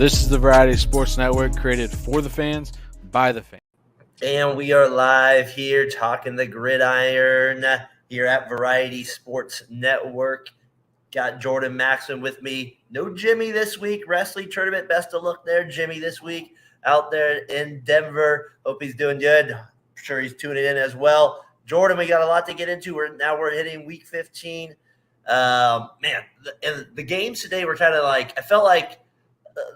This is the Variety Sports Network, created for the fans, by the fans. And we are live here talking the Gridiron here at Variety Sports Network. Got Jordan Maxson with me. No Jimmy this week. Wrestling tournament. Best of luck there, Jimmy, this week out there in Denver. Hope he's doing good. I'm sure he's tuning in as well. Jordan, we got a lot to get into. We're hitting week 15. And the games today were kind of like, I felt like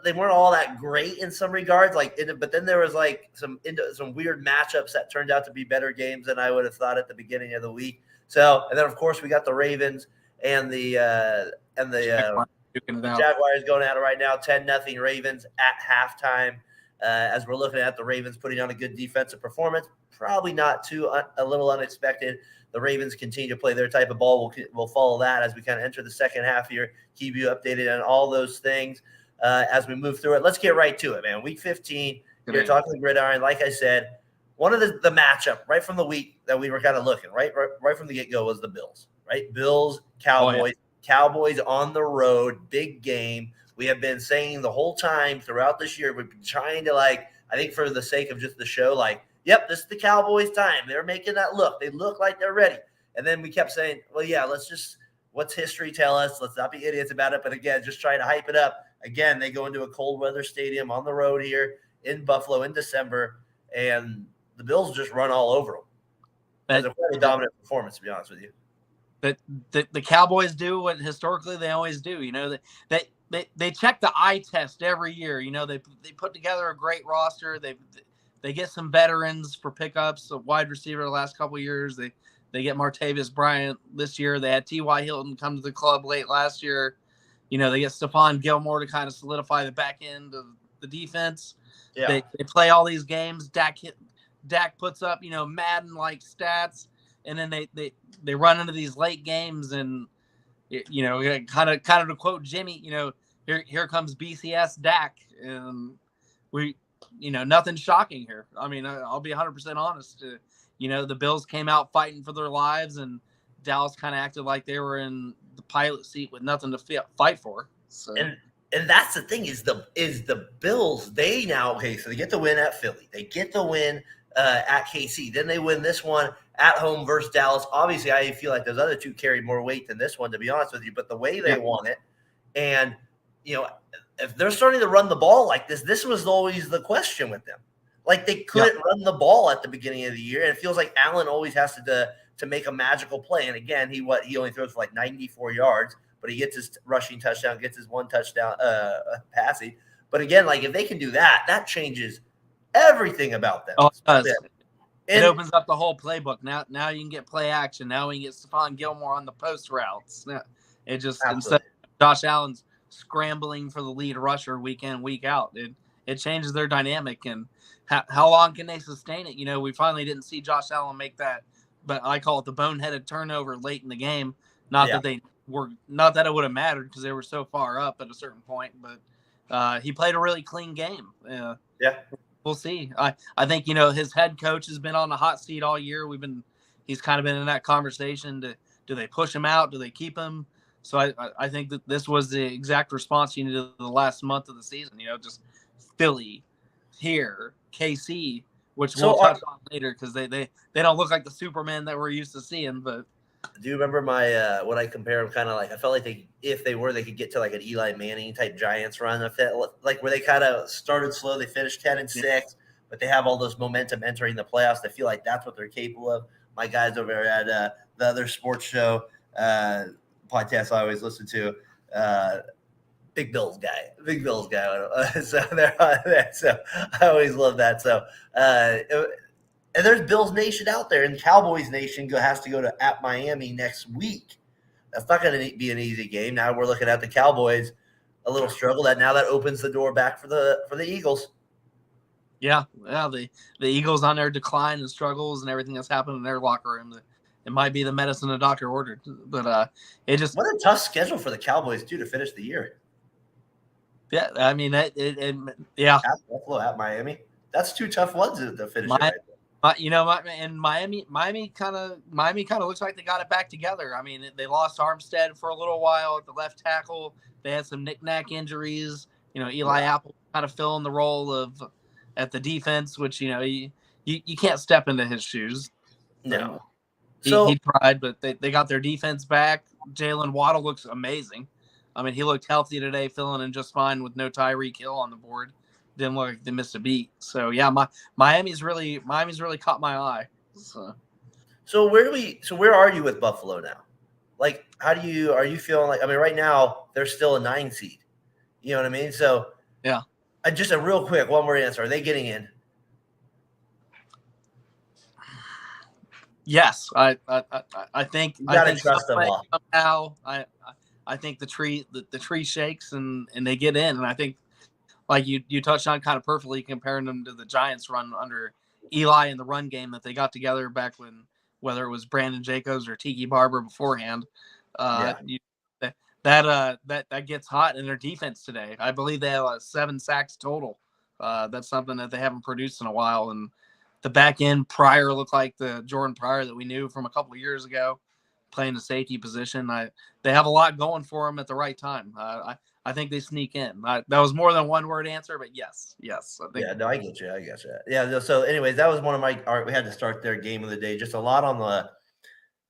they weren't all that great in some regards. But then there was like some weird matchups that turned out to be better games than I would have thought at the beginning of the week. So, and then of course we got the Ravens and the Jaguars going at it right now, 10-0 Ravens at halftime. As we're looking at the Ravens putting on a good defensive performance, probably not a little unexpected. The Ravens continue to play their type of ball. We'll follow that as we kind of enter the second half here. Keep you updated on all those things as we move through it. Let's get right to it, man. Week 15, you're talking the Gridiron. Like I said, one of the matchup right from the week that we were kind of looking, right from the get-go was the Bills, right? Bills, Cowboys. Oh, yeah. Cowboys on the road, big game. We have been saying the whole time throughout this year, we've been trying to, I think for the sake of just the show, yep, this is the Cowboys' time. They're making that look. They look like they're ready. And then we kept saying, well, yeah, what's history tell us? Let's not be idiots about it. But again, just trying to hype it up. Again, they go into a cold weather stadium on the road here in Buffalo in December, and the Bills just run all over them. It's a very dominant performance, to be honest with you. But the Cowboys do what historically they always do. You know, they check the eye test every year. You know, they put together a great roster. They get some veterans for pickups, a wide receiver the last couple of years. They get Martavis Bryant this year. They had T.Y. Hilton come to the club late last year. You know, they get Stephon Gilmore to kind of solidify the back end of the defense. Yeah. They play all these games. Dak puts up, Madden-like stats. And then they run into these late games, and kind of to quote Jimmy, here comes BCS Dak, and we, nothing shocking here. I mean, I'll be 100% honest. The Bills came out fighting for their lives, and Dallas kind of acted like they were in the pilot seat with nothing to fight for. So. And that's the thing is the Bills. So they get the win at Philly. They get the win at KC. Then they win this one at home versus Dallas. Obviously, I feel like those other two carried more weight than this one, to be honest with you. But the way they won it, and if they're starting to run the ball like this was always the question with them. They couldn't run the ball at the beginning of the year, and it feels like Allen always has to make a magical play. And again, he only throws for 94 yards, but he gets his rushing touchdown, gets his one touchdown passing. But again, if they can do that, that changes everything about them. Oh, it does. It opens up the whole playbook. Now you can get play action. Now we can get Stephon Gilmore on the post routes. It just instead of Josh Allen's scrambling for the lead rusher week in, week out, it changes their dynamic. And how long can they sustain it? We finally didn't see Josh Allen make that, but I call it the boneheaded turnover late in the game. Not that it would have mattered because they were so far up at a certain point, but he played a really clean game. We'll see. I think, his head coach has been on the hot seat all year. He's kind of been in that conversation. Do they push him out? Do they keep him? So I think that this was the exact response you needed the last month of the season. Just Philly, here, KC, which we'll touch on later because they don't look like the Superman that we're used to seeing. But do you remember my what I compare them kind of I felt like if they could get to an Eli Manning type Giants run, where they kind of started slow, they finished 10-6, but they have all those momentum entering the playoffs. I feel like that's what they're capable of. My guys over at the other sports show podcast I always listen to, Big Bills guy. So they're on there. So I always love that. So and there's Bills Nation out there, and Cowboys Nation has to go to at Miami next week. That's not going to be an easy game. Now we're looking at the Cowboys, a little struggle. That opens the door back for the Eagles. Yeah, the Eagles on their decline and struggles and everything that's happened in their locker room. It might be the medicine the doctor ordered, but it just what a tough schedule for the Cowboys too to finish the year. Yeah, I mean At Buffalo, at Miami. That's two tough ones to finish. And Miami kind of looks like they got it back together. I mean, they lost Armstead for a little while at the left tackle. They had some knick-knack injuries. Eli Apple kind of filling the role of at the defense, which you can't step into his shoes. No. He tried, but they got their defense back. Jalen Waddle looks amazing. I mean, he looked healthy today, filling in just fine with no Tyreek Hill on the board. Didn't look like they missed a beat. So yeah, Miami's really caught my eye. So where are you with Buffalo now? Like, are you feeling like, I mean, right now they're still a 9 seed. You know what I mean? So yeah. Just a real quick one more answer. Are they getting in? Yes, I think you gotta trust them all. Somehow, I think the tree shakes and they get in, and I think like you touched on kind of perfectly comparing them to the Giants run under Eli in the run game that they got together back when, whether it was Brandon Jacobs or Tiki Barber beforehand. That gets hot in their defense today. I believe they have 7 sacks total. That's something that they haven't produced in a while, and the back end Pryor looked like the Jordan Pryor that we knew from a couple of years ago, playing the safety position. They have a lot going for them at the right time. I think they sneak in. That was more than one word answer, but yes. I think. Yeah, no, I get you. Yeah. So, anyways, that was one of we had to start their game of the day. Just a lot on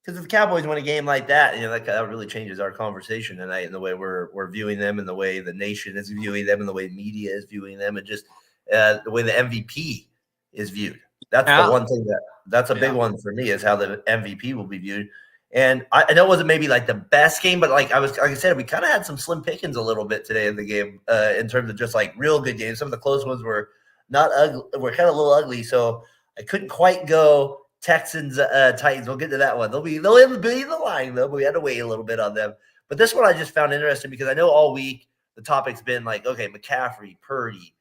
because if the Cowboys win a game like that, that really changes our conversation tonight and the way we're viewing them, and the way the nation is viewing them, and the way media is viewing them, and just the way the MVP is viewed. That's the one thing that's a big one for me, is how the MVP will be viewed. And I know it wasn't maybe like the best game, but like I said, we kind of had some slim pickings a little bit today in the game in terms of just like real good games. Some of the close ones were not ugly, were kind of a little ugly. So I couldn't quite go Texans, Titans. We'll get to that one. They'll be in the line though, but we had to wait a little bit on them. But this one I just found interesting because I know all week the topic's been like, okay, McCaffrey, Purdy,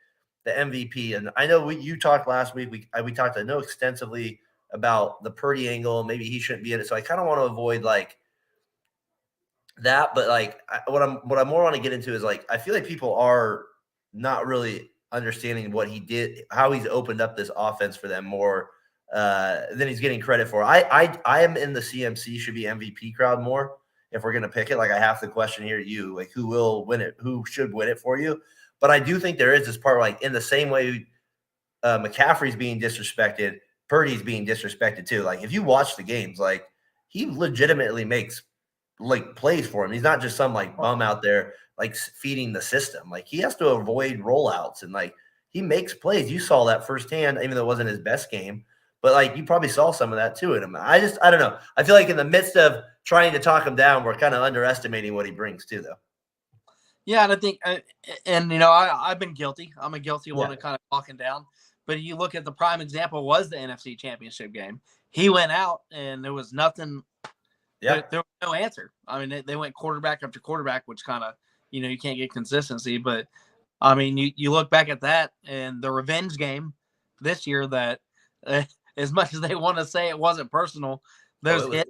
the MVP. And I know you talked last week. We talked, I know, extensively about the Purdy angle. Maybe he shouldn't be in it. So I kind of want to avoid like that. But like what I more want to get into is like, I feel like people are not really understanding what he did, how he's opened up this offense for them more than he's getting credit for. I am in the CMC should be MVP crowd more if we're going to pick it. Like I have the question here to you, like who will win it? Who should win it for you? But I do think there is this part where, like, in the same way McCaffrey's being disrespected, Purdy's being disrespected too. Like if you watch the games, like he legitimately makes like plays for him. He's not just some like bum out there like feeding the system. Like he has to avoid rollouts and like he makes plays. You saw that firsthand, even though it wasn't his best game. But like you probably saw some of that too in him. I don't know. I feel like in the midst of trying to talk him down, we're kind of underestimating what he brings too, though. Yeah, and I think, I've been guilty. I'm a guilty one of kind of talking down. But you look at the prime example was the NFC Championship game. He went out and there was nothing. Yeah, there was no answer. I mean, they went quarterback after quarterback, which kind of, you can't get consistency. But I mean, you look back at that and the revenge game this year that. As much as they want to say it wasn't personal, it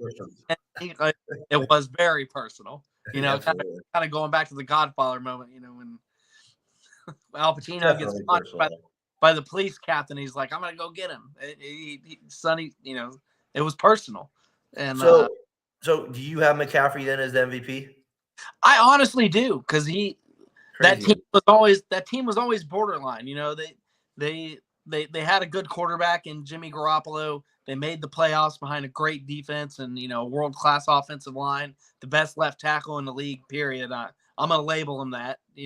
was very personal. Kind of going back to the Godfather moment. When Al Pacino gets punched by the police captain, he's like, "I'm gonna go get him." Sonny, it was personal. And so do you have McCaffrey then as the MVP? I honestly do, because that team was always borderline. They had a good quarterback in Jimmy Garoppolo. They made the playoffs behind a great defense and, a world-class offensive line, the best left tackle in the league, period. I'm going to label them that, they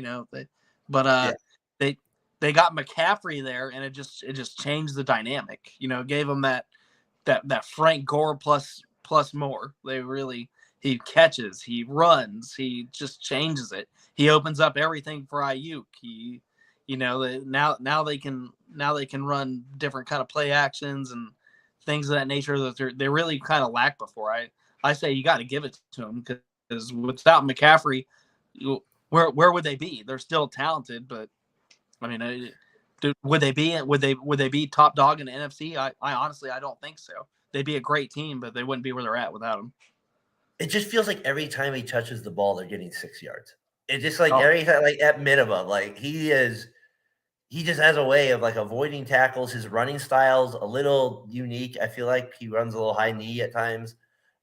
got McCaffrey there, and it just changed the dynamic, gave them that Frank Gore plus more. He catches, he runs, he just changes it. He opens up everything for Ayuk. Now they can run different kind of play actions and things of that nature that they really kind of lacked before. I say you got to give it to them, because without McCaffrey, where would they be? They're still talented, but I mean, would they be top dog in the NFC? I honestly I don't think so. They'd be a great team, but they wouldn't be where they're at without him. It just feels like every time he touches the ball, they're getting 6 yards. It's just like every time, like at minimum, like he just has a way of like avoiding tackles. His running style's a little unique. I feel like he runs a little high knee at times.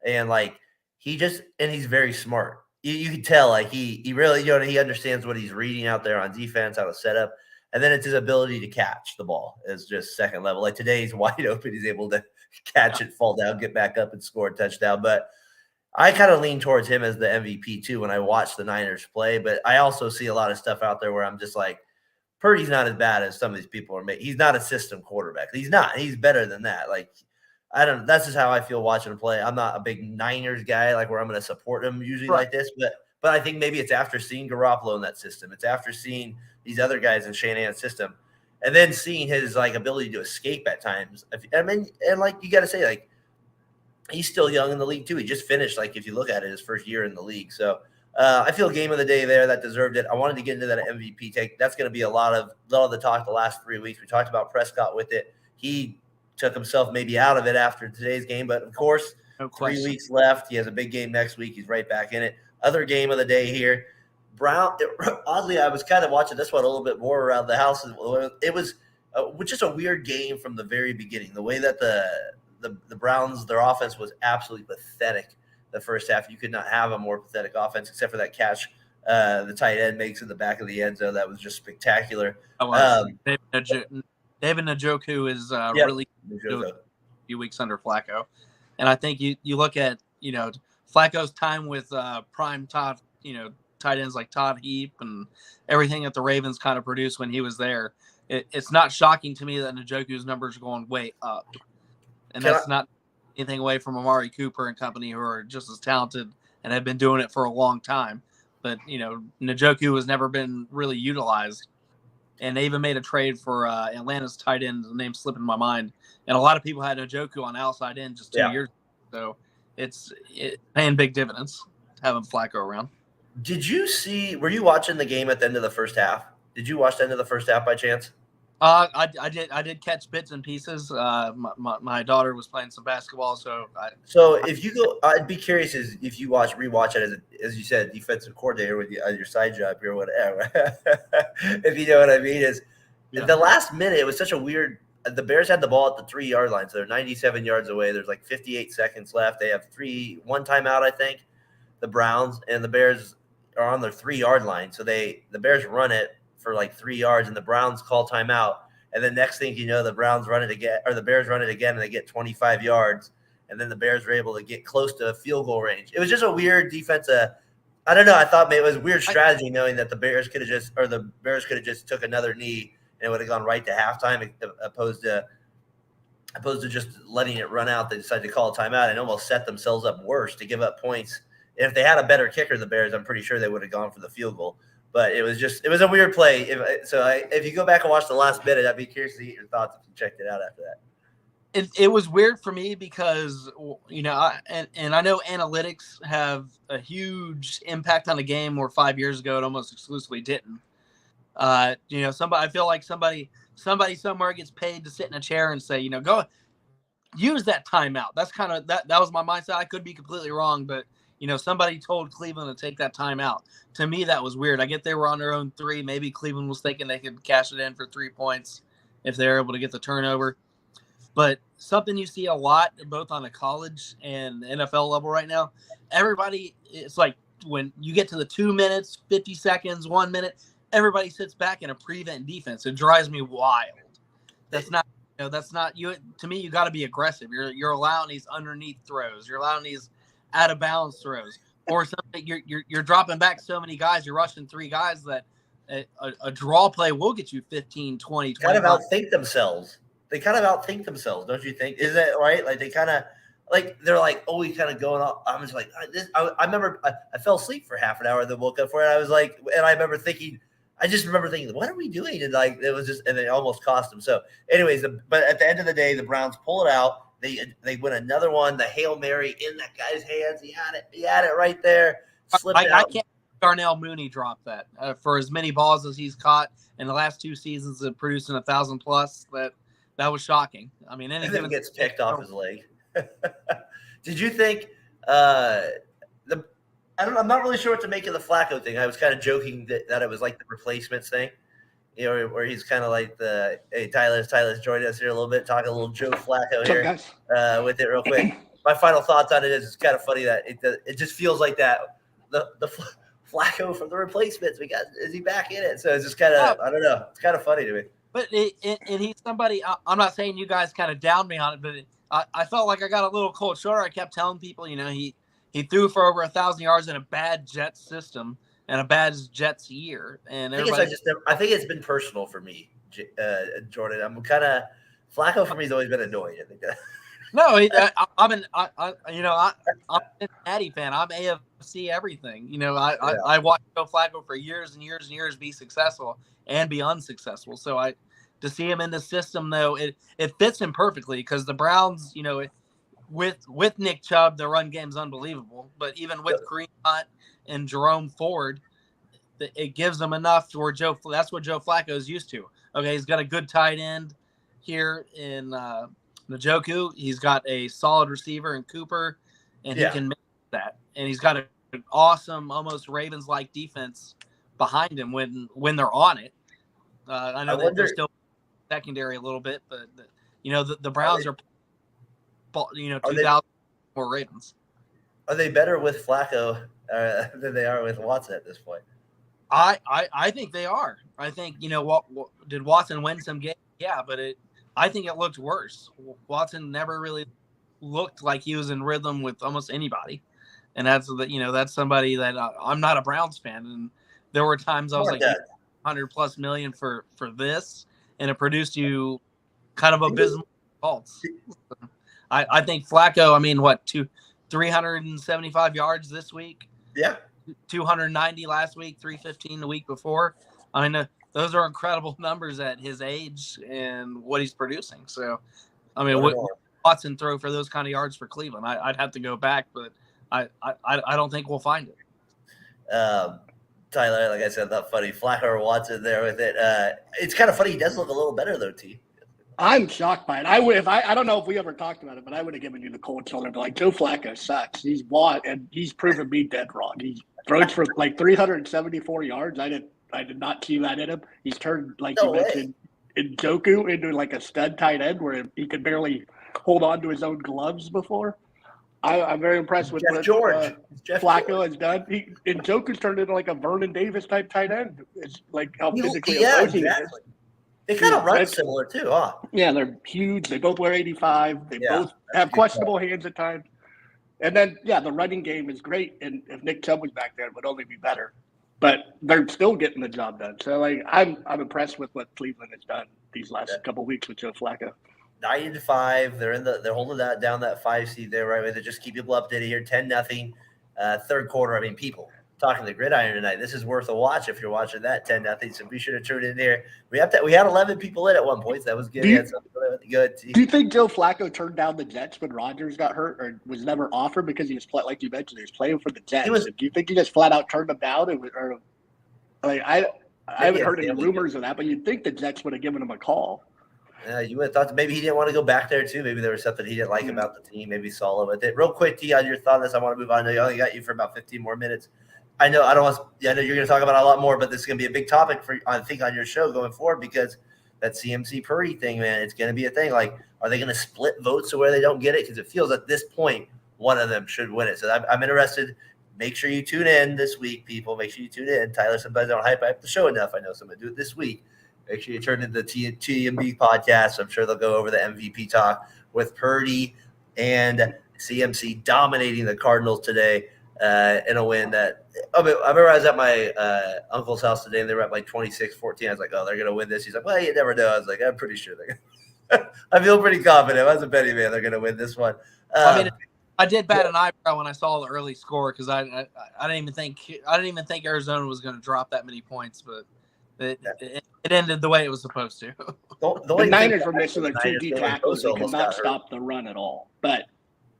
And like he's very smart. you can tell like he really he understands what he's reading out there on defense, how to set up, and then it's his ability to catch the ball is just second level. Like today, he's wide open, he's able to catch it, fall down, get back up, and score a touchdown. But I kind of lean towards him as the MVP too when I watch the Niners play. But I also see a lot of stuff out there where I'm just like, Purdy's not as bad as some of these people are making. He's not a system quarterback. He's not. He's better than that. Like I don't. That's just how I feel watching him play. I'm not a big Niners guy, like where I'm going to support him usually like this. But I think maybe it's after seeing Garoppolo in that system. It's after seeing these other guys in Shanahan's system, and then seeing his like ability to escape at times. I mean, and like you got to say, like he's still young in the league too. He just finished, like if you look at it, his first year in the league. So I feel game of the day there that deserved it. I wanted to get into that MVP take. That's going to be a lot of the talk the last 3 weeks. We talked about Prescott with it. He took himself maybe out of it after today's game, but of course, 3 weeks left. He has a big game next week. He's right back in it. Other game of the day here, oddly, I was kind of watching this one a little bit more around the house. It was just a weird game from the very beginning. The way that the Browns, their offense was absolutely pathetic the first half. You could not have a more pathetic offense except for that catch the tight end makes in the back of the end zone. That was just spectacular. David Njoku is really a few weeks under Flacco. And I think you look at, Flacco's time with prime Todd, tight ends like Todd Heap and everything that the Ravens kind of produced when he was there. It's not shocking to me that Njoku's numbers are going way up. And that's not anything away from Amari Cooper and company who are just as talented and have been doing it for a long time. But, Njoku has never been really utilized. And they even made a trade for Atlanta's tight end. The name's slipping my mind. And a lot of people had Njoku on outside in just 2 years ago. So it's paying big dividends having Flacco around. Were you watching the game at the end of the first half? Did you watch the end of the first half by chance? I did catch bits and pieces. My daughter was playing some basketball, so if you go, I'd be curious if you rewatch it as you said, defensive coordinator with your side job here or whatever. If you know what I mean, the last minute it was such a weird. The Bears had the ball at the 3-yard line, so they're 97 yards away. There's like 58 seconds left. They have one timeout, I think. The Browns and the Bears are on their 3-yard line, so the Bears run it for like 3 yards, and the Browns call timeout. And then next thing you know, the Browns run it again, or the Bears run it again, and they get 25 yards. And then the Bears were able to get close to field goal range. It was just a weird defense. I don't know. I thought maybe it was weird strategy, knowing that the Bears could have just took another knee and it would have gone right to halftime, opposed to just letting it run out. They decided to call a timeout and almost set themselves up worse to give up points. And if they had a better kicker, the Bears, I'm pretty sure they would have gone for the field goal. But it was a weird play. If you go back and watch the last minute, I'd be curious to get your thoughts if you checked it out after that. It was weird for me because, and I know analytics have a huge impact on the game where 5 years ago it almost exclusively didn't. I feel like somebody somewhere gets paid to sit in a chair and say, go use that timeout. That's kind of that was my mindset. I could be completely wrong, but somebody told Cleveland to take that time out. To me, that was weird. I get they were on their own 3. Maybe Cleveland was thinking they could cash it in for 3 points if they're able to get the turnover. But something you see a lot, both on a college and NFL level right now, everybody, it's like when you get to the 2 minutes, 50 seconds, 1 minute, everybody sits back in a prevent defense. It drives me wild. That's not you. To me, you got to be aggressive. You're allowing these underneath throws. You're allowing these out of bounds throws, or something. You're dropping back so many guys. You're rushing 3 guys that a draw play will get you 15, 20, 25. Kind of outthink themselves. They kind of outthink themselves, don't you think? Is that right? Like they kind of they're like always kind of going off. I'm just like I remember I fell asleep for half an hour, then woke up for it. I was like, and I remember thinking, what are we doing? And like it was just, and it almost cost them. So, anyways, but at the end of the day, the Browns pull it out. They win another one. The Hail Mary in that guy's hands. He had it right there. I can't. Darnell Mooney dropped that for as many balls as he's caught in the last 2 seasons of producing 1,000 plus. That was shocking. I mean, anything gets picked off his leg. Did you think? I'm not really sure what to make of the Flacco thing. I was kind of joking that it was like the replacements thing, where he's kind of like Tyler's joining us here a little bit, talking a little Joe Flacco here with it real quick. My final thoughts on it is it's kind of funny that it just feels like that the Flacco from the replacements. Is he back in it? So it's just kind of I don't know. It's kind of funny to me. But and he's somebody. I'm not saying you guys kind of downed me on it, but I felt like I got a little cold shoulder. I kept telling people, he threw for over 1,000 yards in a bad Jets system and a bad Jets year. And I think it's been personal for me, Jordan. I'm kind of Flacco for me has always been annoying. I think that. No, I'm a Natty fan. I'm AFC everything. I watched Joe Flacco for years and years and years be successful and be unsuccessful. So to see him in the system though, it fits him perfectly because the Browns, with Nick Chubb, the run game's unbelievable. But even with Kareem Hunt and Jerome Ford, it gives them enough to where that's what Joe Flacco is used to. Okay, he's got a good tight end here in Njoku. He's got a solid receiver in Cooper, and he can make that. And he's got an awesome, almost Ravens-like defense behind him when they're on it. I know that they're still secondary a little bit, but the Browns are 2,000 more Ravens. Are they better with Flacco than they are with Watson at this point? I think they are. I think what did Watson win some games? Yeah, but I think it looked worse. Watson never really looked like he was in rhythm with almost anybody, and that's somebody that I'm not a Browns fan, and there were times I was like $100+ million for this, and it produced you kind of abysmal results. I think Flacco. 375 yards this week. Yeah. 290 last week, 315 the week before. I mean, those are incredible numbers at his age and what he's producing. So, what Watson throw for those kind of yards for Cleveland? I'd have to go back, but I don't think we'll find it. Tyler, like I said, not funny. Flacco or Watson there with it. It's kind of funny. He does look a little better though, T. I'm shocked by it. I don't know if we ever talked about it, but I would have given you the cold shoulder. But Joe Flacco sucks. And he's proven me dead wrong. He throws for 374 yards. I did not see that in him. He's turned, you mentioned, Njoku into a stud tight end where he could barely hold on to his own gloves before. I'm very impressed with what Flacco has done. Njoku's turned into a Vernon Davis type tight end. It's how physically opposing he is. They kind of run similar too, huh? Yeah, they're huge. They both wear 85. They both have questionable hands at times. And then, the running game is great. And if Nick Chubb was back there, it would only be better. But they're still getting the job done. So, I'm impressed with what Cleveland has done these last couple of weeks with Joe Flacco. 9-5. They're holding that down that 5 seed there, right? They just keep people updated here. 10-0. Third quarter. People talking the Gridiron tonight. This is worth a watch if you're watching that 10-0. So be sure to tune in here. We had 11 people in at one point. So that was good. Good. Do you think Joe Flacco turned down the Jets when Rodgers got hurt, or was never offered because he was like you mentioned, he was playing for the Jets? Do you think he just flat out turned them down? I haven't heard any rumors of that, but you'd think the Jets would have given him a call. You would have thought maybe he didn't want to go back there too. Maybe there was something he didn't like about the team. Maybe solo with it. Real quick, T, on your thought on this, I want to move on. I only got you for about 15 more minutes. I know you're going to talk about a lot more, but this is going to be a big topic I think on your show going forward because that CMC Purdy thing, man, it's going to be a thing. Are they going to split votes to where they don't get it? Because it feels at this point one of them should win it. So I'm interested. Make sure you tune in this week, people. Make sure you tune in. Tyler, sometimes I don't hype up the show enough. I know, so I'm going to do it this week. Make sure you turn into the TMB podcast. I'm sure they'll go over the MVP talk with Purdy and CMC dominating the Cardinals today. In a win that I remember I was at my uncle's house today and they were at 26-14. I was like, oh, they're going to win this. He's like, well, you never know. I was like, I'm pretty sure they're going to. I feel pretty confident. I was a betting man. They're going to win this one. I did bat an eyebrow when I saw the early score because I didn't even think Arizona was going to drop that many points, but it ended the way it was supposed to. The Niners were missing their 2 D tackles. They could not stop the run at all. But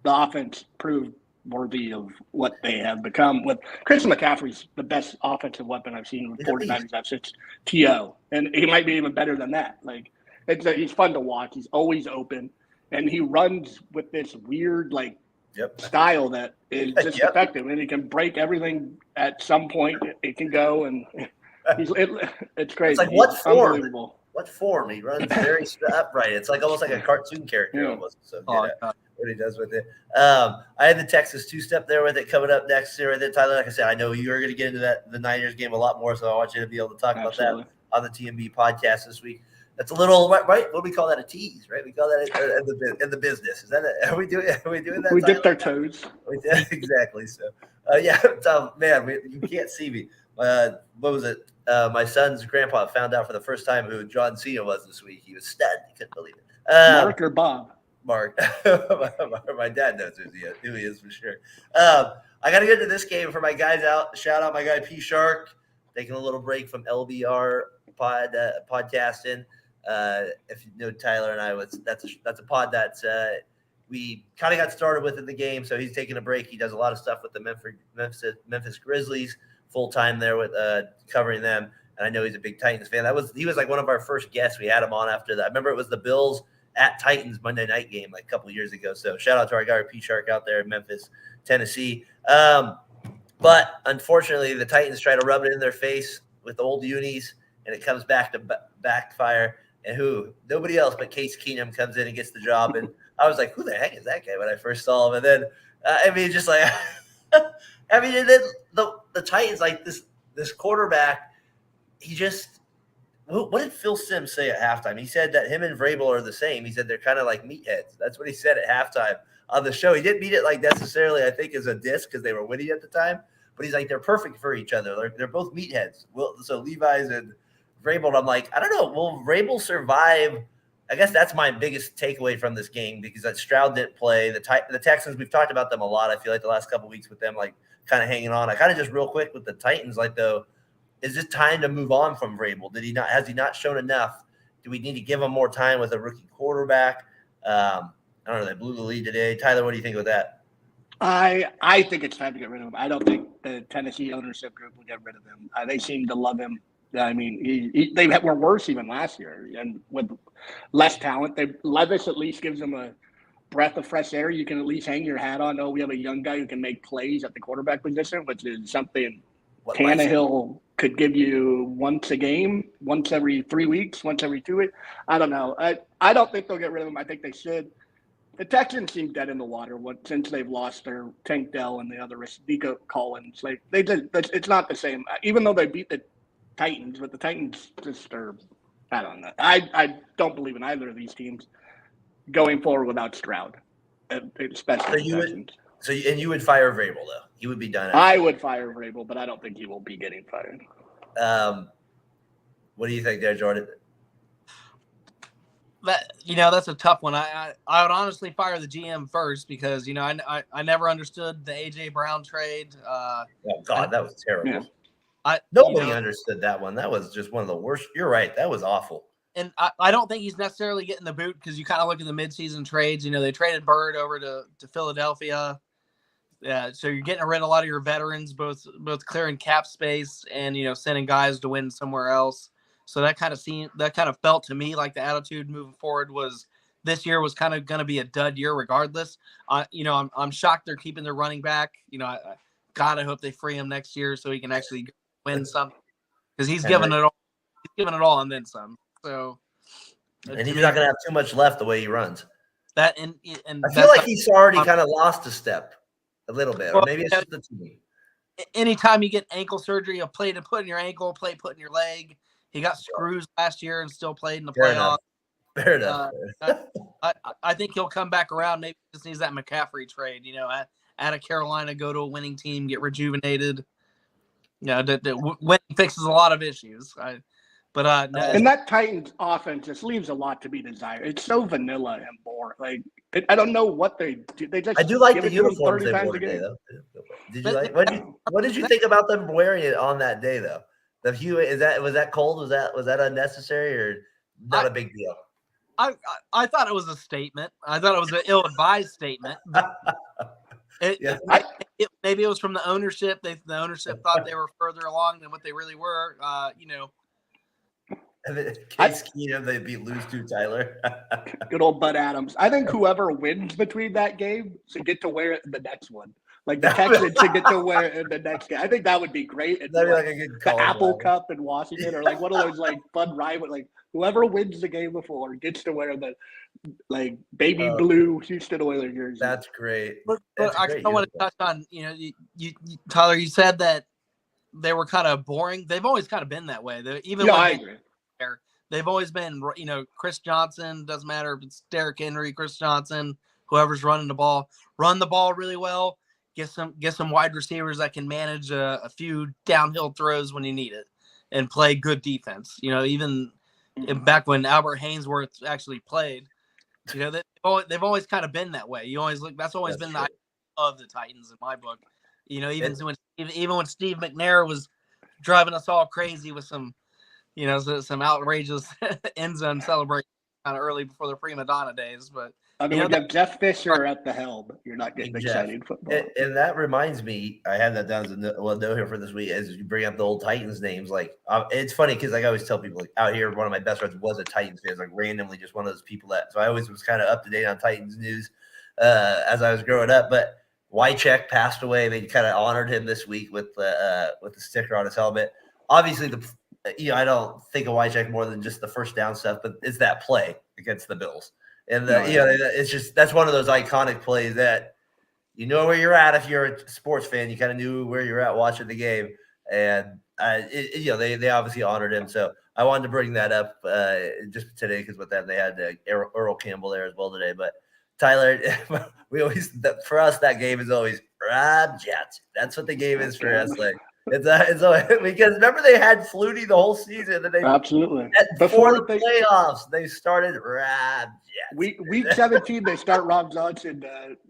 the offense proved worthy of what they have become. With Christian McCaffrey's the best offensive weapon I've seen with 49ers since T.O. And he might be even better than that. He's fun to watch. He's always open. And he runs with this weird, style that is just effective. And he can break everything at some point. It can go, and it's crazy. It's what form? Unbelievable. What form? He runs very upright. It's almost like a cartoon character almost. So what he does with it. I had the Texas two-step there with it coming up next year. Then Tyler, like I said, I know you're going to get into the Niners game a lot more, so I want you to be able to talk about that on the TMB podcast this week. That's a little right. What do we call that? A tease, right? We call that in the business. Is that it? Are we doing that? We dipped our toes. Exactly. So, man, you can't see me. What was it? My son's grandpa found out for the first time who John Cena was this week. He was stunned. He couldn't believe it. Mark or Bob? Mark. My dad knows who he is for sure. I got to get to this game for my guys out. Shout out my guy P Shark, taking a little break from LBR podcasting. If you know Tyler and I, that's a pod that we kind of got started with in the game. So he's taking a break. He does a lot of stuff with the Memphis Grizzlies full time there with covering them. And I know he's a big Titans fan. He was like one of our first guests. We had him on after that. I remember it was the Bills at Titans Monday night game like a couple years ago. So shout out to our guy P Shark out there in Memphis, Tennessee. But unfortunately, the Titans try to rub it in their face with old unis, and it comes back to backfire. And nobody else but Case Keenum comes in and gets the job. And I was like, who the heck is that guy when I first saw him? And then, just like, and then the Titans, like this quarterback, what did Phil Simms say at halftime? He said that him and Vrabel are the same. He said they're kind of like meatheads. That's what he said at halftime on the show. He didn't mean it like necessarily, I think, as a diss because they were winning at the time. But he's like, they're perfect for each other. They're both meatheads. So Levi's and Vrabel, and I'm like, I don't know. Will Vrabel survive? I guess that's my biggest takeaway from this game because that Stroud didn't play. The Texans, we've talked about them a lot. I feel like the last couple of weeks with them, like kind of hanging on. I kind of just real quick with the Titans, like though, is it time to move on from Vrabel? Has he not shown enough? Do we need to give him more time with a rookie quarterback? I don't know. They blew the lead today. Tyler, what do you think of that? I think it's time to get rid of him. I don't think the Tennessee ownership group will get rid of him. They seem to love him. I mean, they were worse even last year, and with less talent. Levis at least gives them a breath of fresh air. You can at least hang your hat on. Oh, we have a young guy who can make plays at the quarterback position, which is something Tannehill could give you once a game, once every 3 weeks, once every 2 weeks. I don't know. I don't think they'll get rid of him. I think they should. The Texans seem dead in the water since they've lost their Tank Dell and the other Nico Collins. It's not the same. Even though they beat the Titans, but the Titans just are, I don't know. I don't believe in either of these teams going forward without Stroud, especially you would fire Vrabel though. He would be done. I would fire Vrabel, but I don't think he will be getting fired. What do you think there, Jordan? That's a tough one. I would honestly fire the GM first because I never understood the AJ Brown trade. Oh God, that was terrible. Yeah. Nobody understood that one. That was just one of the worst. You're right. That was awful. And I don't think he's necessarily getting the boot because you kind of look at the midseason trades. They traded Bird over to Philadelphia. So you're getting rid of a lot of your veterans, both clearing cap space and sending guys to win somewhere else. So that kind of felt to me like the attitude moving forward was this year was kind of going to be a dud year regardless. I'm shocked they're keeping their running back. I hope they free him next year so he can actually win something because he's given it all. He's given it all and then some. So, and he's not going to have too much left the way he runs. That and I feel like he's already kind of lost a step a little bit, or maybe it's just the team. Anytime you get ankle surgery, a play to put in your ankle, play put in your leg. He got screws last year and still played in the playoffs. Fair enough. I think he'll come back around. Maybe he just needs that McCaffrey trade. Out of Carolina, go to a winning team, get rejuvenated. Winning fixes a lot of issues. And that Titans offense just leaves a lot to be desired. It's so vanilla and boring. I don't know what they do. I do like the uniforms they wore today, though. Did you like? What did you think about them wearing it on that day, though? The hue was that cold? Was that unnecessary or not a big deal? I thought it was a statement. I thought it was an ill-advised statement. Maybe it was from the ownership. The ownership thought they were further along than what they really were. And then Case Keenum, they beat lose to Tyler. Good old Bud Adams. I think whoever wins between that game should get to wear it in the next one. Like the Texans should get to wear it in the next game. I think that would be great. And That'd be like a good the call. Apple Cup in Washington, or like one of those like fun rival. Like whoever wins the game before gets to wear the like baby blue Houston Oilers jersey. That's great. But I want to touch on, you Tyler, you said that they were kind of boring. They've always kind of been that way. I agree. They've always been, Chris Johnson, doesn't matter if it's Derrick Henry, Chris Johnson, whoever's running the ball, run the ball really well. Get some wide receivers that can manage a few downhill throws when you need it, and play good defense. Even back when Albert Haynesworth actually played, they've always kind of been that way. You always look. That's always been the idea of the Titans in my book. Even when Steve McNair was driving us all crazy with some outrageous end zone celebration kind of early before the prima donna days, but. I mean, we have Jeff Fisher at the helm. You're not getting exciting football. And that reminds me, I had that down as a note here for this week, as you bring up the old Titans names. Like, it's funny because I always tell people, like, out here, one of my best friends was a Titans fan, like randomly just one of those people so I always was kind of up to date on Titans news as I was growing up. But Wycheck passed away. They kind of honored him this week with the sticker on his helmet. Obviously, I don't think of Wycheck more than just the first down stuff, but it's that play against the Bills. And it's just, that's one of those iconic plays that you know where you're at. If you're a sports fan, you kind of knew where you're at watching the game, and they obviously honored him. So I wanted to bring that up just today because with that they had Earl Campbell there as well today. But Tyler, for us that game is always Rob Johnson. That's what the game is for us. Like it's always, because remember they had Flutie the whole season, and they absolutely before the playoffs they started Rob. Week 17, they start Rob Johnson,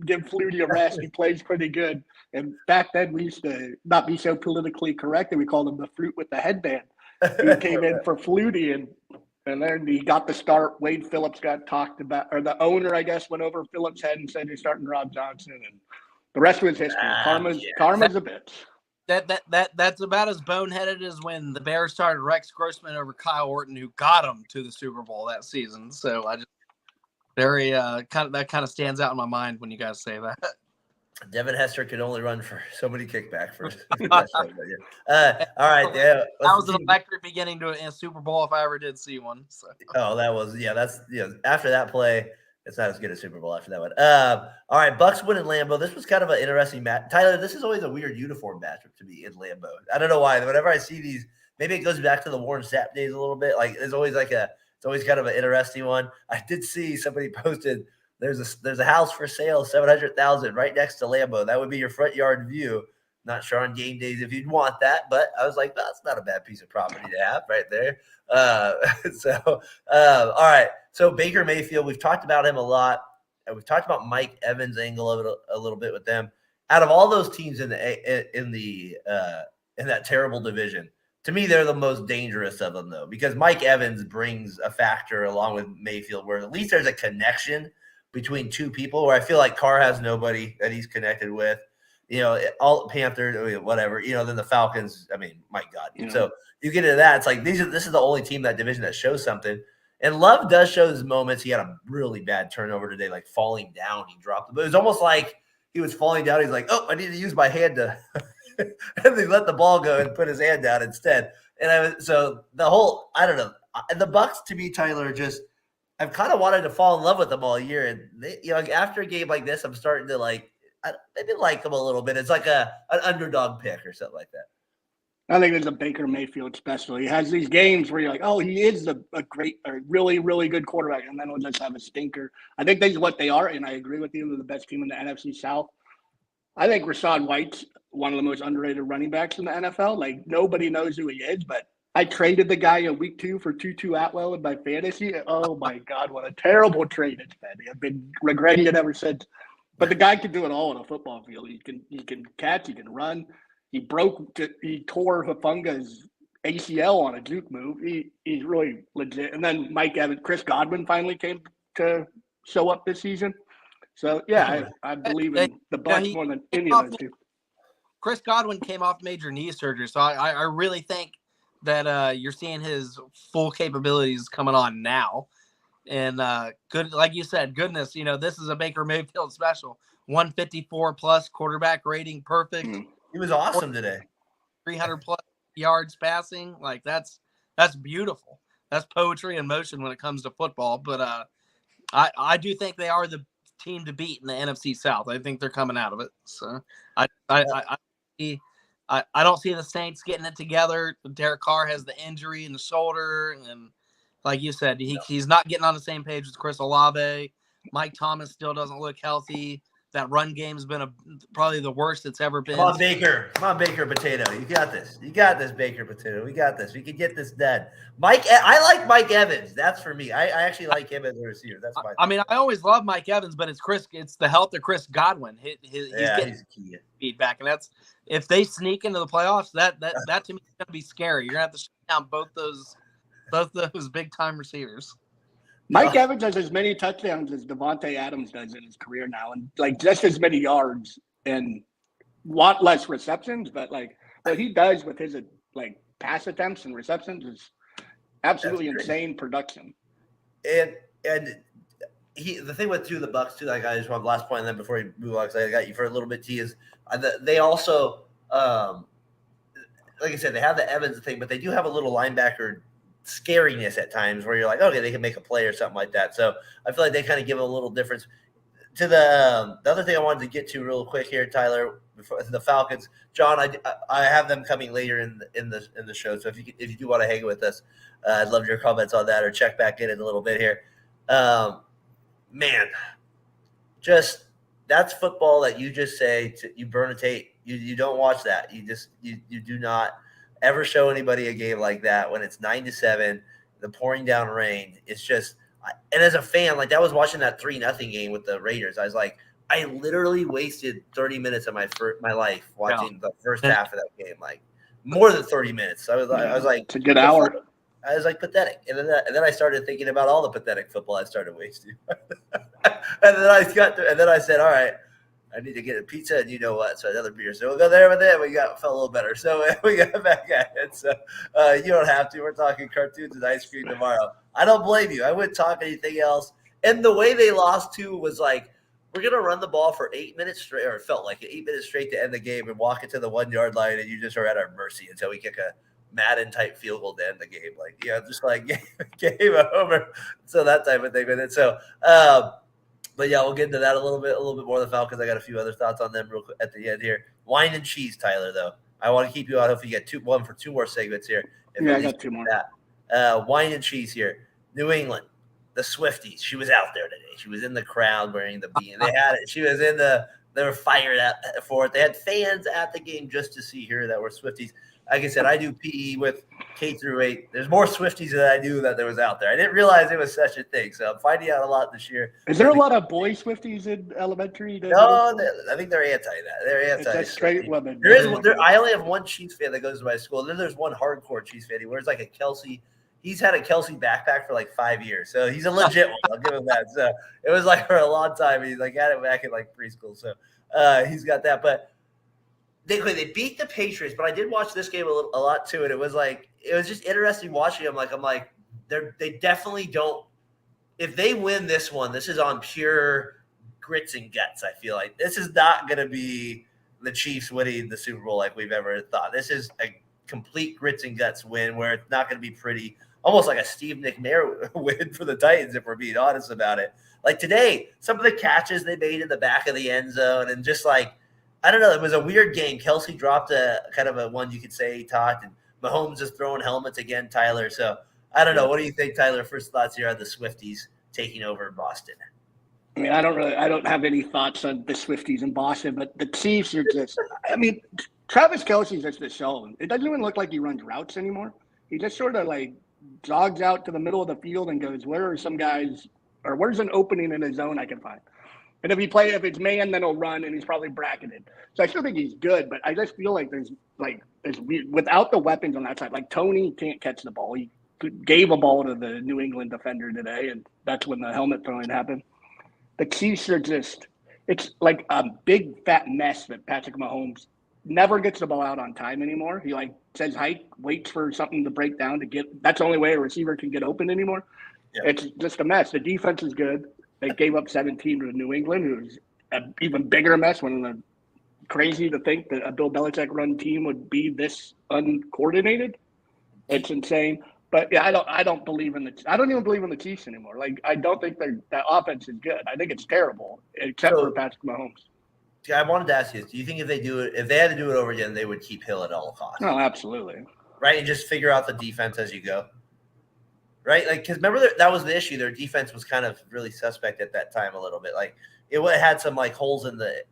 give Flutie a rest. He plays pretty good. And back then, we used to not be so politically correct, and we called him the fruit with the headband. He came in for Flutie, and then he got the start. Wade Phillips got talked about, or the owner, I guess, went over Phillips' head and said he's starting Rob Johnson, and the rest was history. Karma's a bitch. That's about as boneheaded as when the Bears started Rex Grossman over Kyle Orton, who got him to the Super Bowl that season. So I just. Very that kind of stands out in my mind when you guys say that. Devin Hester could only run for so many kickbacks for. All right, yeah. That was an electric beginning to a Super Bowl if I ever did see one. So. Oh, that was That's after that play, it's not as good as Super Bowl after that one. All right, Bucks win in Lambeau. This was kind of an interesting match. Tyler, this is always a weird uniform matchup to me in Lambeau. I don't know why. Whenever I see these, maybe it goes back to the Warren Sapp days a little bit. Like there's always it's always kind of an interesting one. I did see somebody posted there's a house for sale, $700,000 right next to Lambeau. That would be your front yard view. Not sure on game days if you'd want that, but I was like, that's not a bad piece of property to have right there. All right. So Baker Mayfield, we've talked about him a lot. We've talked about Mike Evans' angle of it a little bit with them. Out of all those teams in that terrible division, to me, they're the most dangerous of them, though, because Mike Evans brings a factor along with Mayfield where at least there's a connection between two people where I feel like Carr has nobody that he's connected with. All Panthers, whatever, then the Falcons, I mean, my God. Yeah. So you get into that, it's like this is the only team in that division that shows something. And Love does show his moments. He had a really bad turnover today, like falling down. He dropped it. But it was almost like he was falling down. He's like, oh, I need to use my hand to – and they let the ball go and put his hand down instead. And so the whole, I don't know. The Bucks, to me, Tyler, I've kind of wanted to fall in love with them all year. And they, after a game like this, I'm starting to maybe like them a little bit. It's like an underdog pick or something like that. I think there's a Baker Mayfield special. He has these games where you're like, oh, he is a great, or really, really good quarterback, and then he'll just have a stinker. I think that's what they are, and I agree with you. They're the best team in the NFC South. I think Rachaad White's one of the most underrated running backs in the NFL. Like, nobody knows who he is, but I traded the guy in week 2 for Tutu Atwell in my fantasy. Oh, my God, what a terrible trade it's been. I've been regretting it ever since. But the guy can do it all on a football field. He can catch, he can run. He tore Hufunga's ACL on a juke move. He's really legit. And then Mike Evans, Chris Godwin finally came to show up this season. So, yeah, I believe in the Bucs more than any of those two. Chris Godwin came off major knee surgery, so I really think that you're seeing his full capabilities coming on now. And good, like you said, goodness, this is a Baker Mayfield special. 154 plus quarterback rating, perfect. He was awesome today. 300 plus yards passing, like that's beautiful. That's poetry in motion when it comes to football. But I do think they are the team to beat in the NFC South. I think they're coming out of it. So I don't see the Saints getting it together. Derek Carr has the injury in the shoulder, and like you said, he's not getting on the same page with Chris Olave. Mike Thomas still doesn't look healthy. That run game's been probably the worst it's ever been. Come on, Baker. Come on, Baker Potato. You got this. You got this, Baker Potato. We got this. We can get this done. I like Mike Evans. That's for me. I actually like him as a receiver. That's my I mean, I always love Mike Evans, but it's the health of Chris Godwin. He's getting key feedback, and that's if they sneak into the playoffs, that to me is going to be scary. You're going to have to shut down both those big time receivers. Mike Evans has as many touchdowns as Devontae Adams does in his career now, and like just as many yards and a lot less receptions. But like what he does with his like pass attempts and receptions is absolutely insane production. And the thing with the Bucks too, like I just want the last point, and then before you move on, because I got you for a little bit, T, is they also like I said, they have the Evans thing, but they do have a little linebacker scariness at times where you're like, okay, they can make a play or something like that. So I feel like they kind of give a little difference. To the other thing I wanted to get to real quick here, Tyler, before the Falcons, John, I have them coming later in the show. So if you do want to hang with us, I'd love your comments on that, or check back in a little bit here. Man, just that's football that you just say you burn a tape. You don't watch that. You do not ever show anybody a game like that when it's 9-7, the pouring down rain. It's just, and as a fan, like that was watching that 3-0 game with the Raiders. I was like, I literally wasted 30 minutes of my life watching the first half of that game, like more than 30 minutes. I was like, it's a good hour. I was like pathetic, and then I started thinking about all the pathetic football I started wasting, and then I said, all right, I need to get a pizza, and you know what? So another beer. So we'll go there, but then felt a little better. So we got back at it. So you don't have to. We're talking cartoons and ice cream tomorrow. I don't blame you. I wouldn't talk anything else. And the way they lost too was like, we're gonna run the ball for 8 minutes straight, or it felt like 8 minutes straight to end the game, and walk it to the 1 yard line, and you just are at our mercy until we kick a Madden type field goal to end the game. Like, just like game over. So that type of thing with it. So. But yeah, we'll get into that a little bit more of the Falcons. I got a few other thoughts on them real quick at the end here. Wine and cheese, Tyler, though. I want to keep you on. Hopefully you get one for two more segments here. I got two more. Wine and cheese here. New England, the Swifties. She was out there today. She was in the crowd wearing the bean. They had it. She was they were fired for it. They had fans at the game just to see her that were Swifties. Like I said, I do PE with K through 8. There's more Swifties than I knew that there was out there. I didn't realize it was such a thing. So I'm finding out a lot this year. Is there a lot of boy Swifties in elementary? No, I think they're anti that. They're anti. It's straight women. I only have one Chiefs fan that goes to my school. And then there's one hardcore Chiefs fan. He wears like a Kelsey. He's had a Kelsey backpack for like 5 years. So he's a legit one. I'll give him that. So it was like for a long time. He's like had it back in like preschool. So he's got that. But they beat the Patriots, but I did watch this game a lot too, and it was just interesting watching them. I'm like they definitely don't. If they win this one, this is on pure grits and guts. I feel like this is not going to be the Chiefs winning the Super Bowl like we've ever thought. This is a complete grits and guts win where it's not going to be pretty, almost like a Steve McNair win for the Titans if we're being honest about it. Like today, some of the catches they made in the back of the end zone, and just like. I don't know. It was a weird game. Kelsey dropped a kind of a one you could say he talked, and Mahomes is throwing helmets again, Tyler. So I don't know. What do you think, Tyler? First thoughts here on the Swifties taking over Boston. I mean, I don't have any thoughts on the Swifties in Boston, but the Chiefs are just. I mean, Travis Kelsey's just a show. It doesn't even look like he runs routes anymore. He just sort of like jogs out to the middle of the field and goes, "Where are some guys, or where's an opening in the zone I can find?" And if it's man, then he'll run, and he's probably bracketed. So I still think he's good, but I just feel like there's weird, without the weapons on that side. Like Tony can't catch the ball. He gave a ball to the New England defender today, and that's when the helmet throwing happened. The Chiefs are it's like a big fat mess that Patrick Mahomes never gets the ball out on time anymore. He like says hike, waits for something to break down to get. That's the only way a receiver can get open anymore. Yeah. It's just a mess. The defense is good. They gave up 17 to New England, who's an even bigger mess. Crazy to think that a Bill Belichick run team would be this uncoordinated. It's insane. But yeah, I don't believe in I don't even believe in the Chiefs anymore. Like I don't think that offense is good. I think it's terrible, except for Patrick Mahomes. I wanted to ask you: do you think if they had to do it over again, they would keep Hill at all costs? No, absolutely. Right, and just figure out the defense as you go. Right, like because remember that was the issue. Their defense was kind of really suspect at that time a little bit. Like it had some like holes in the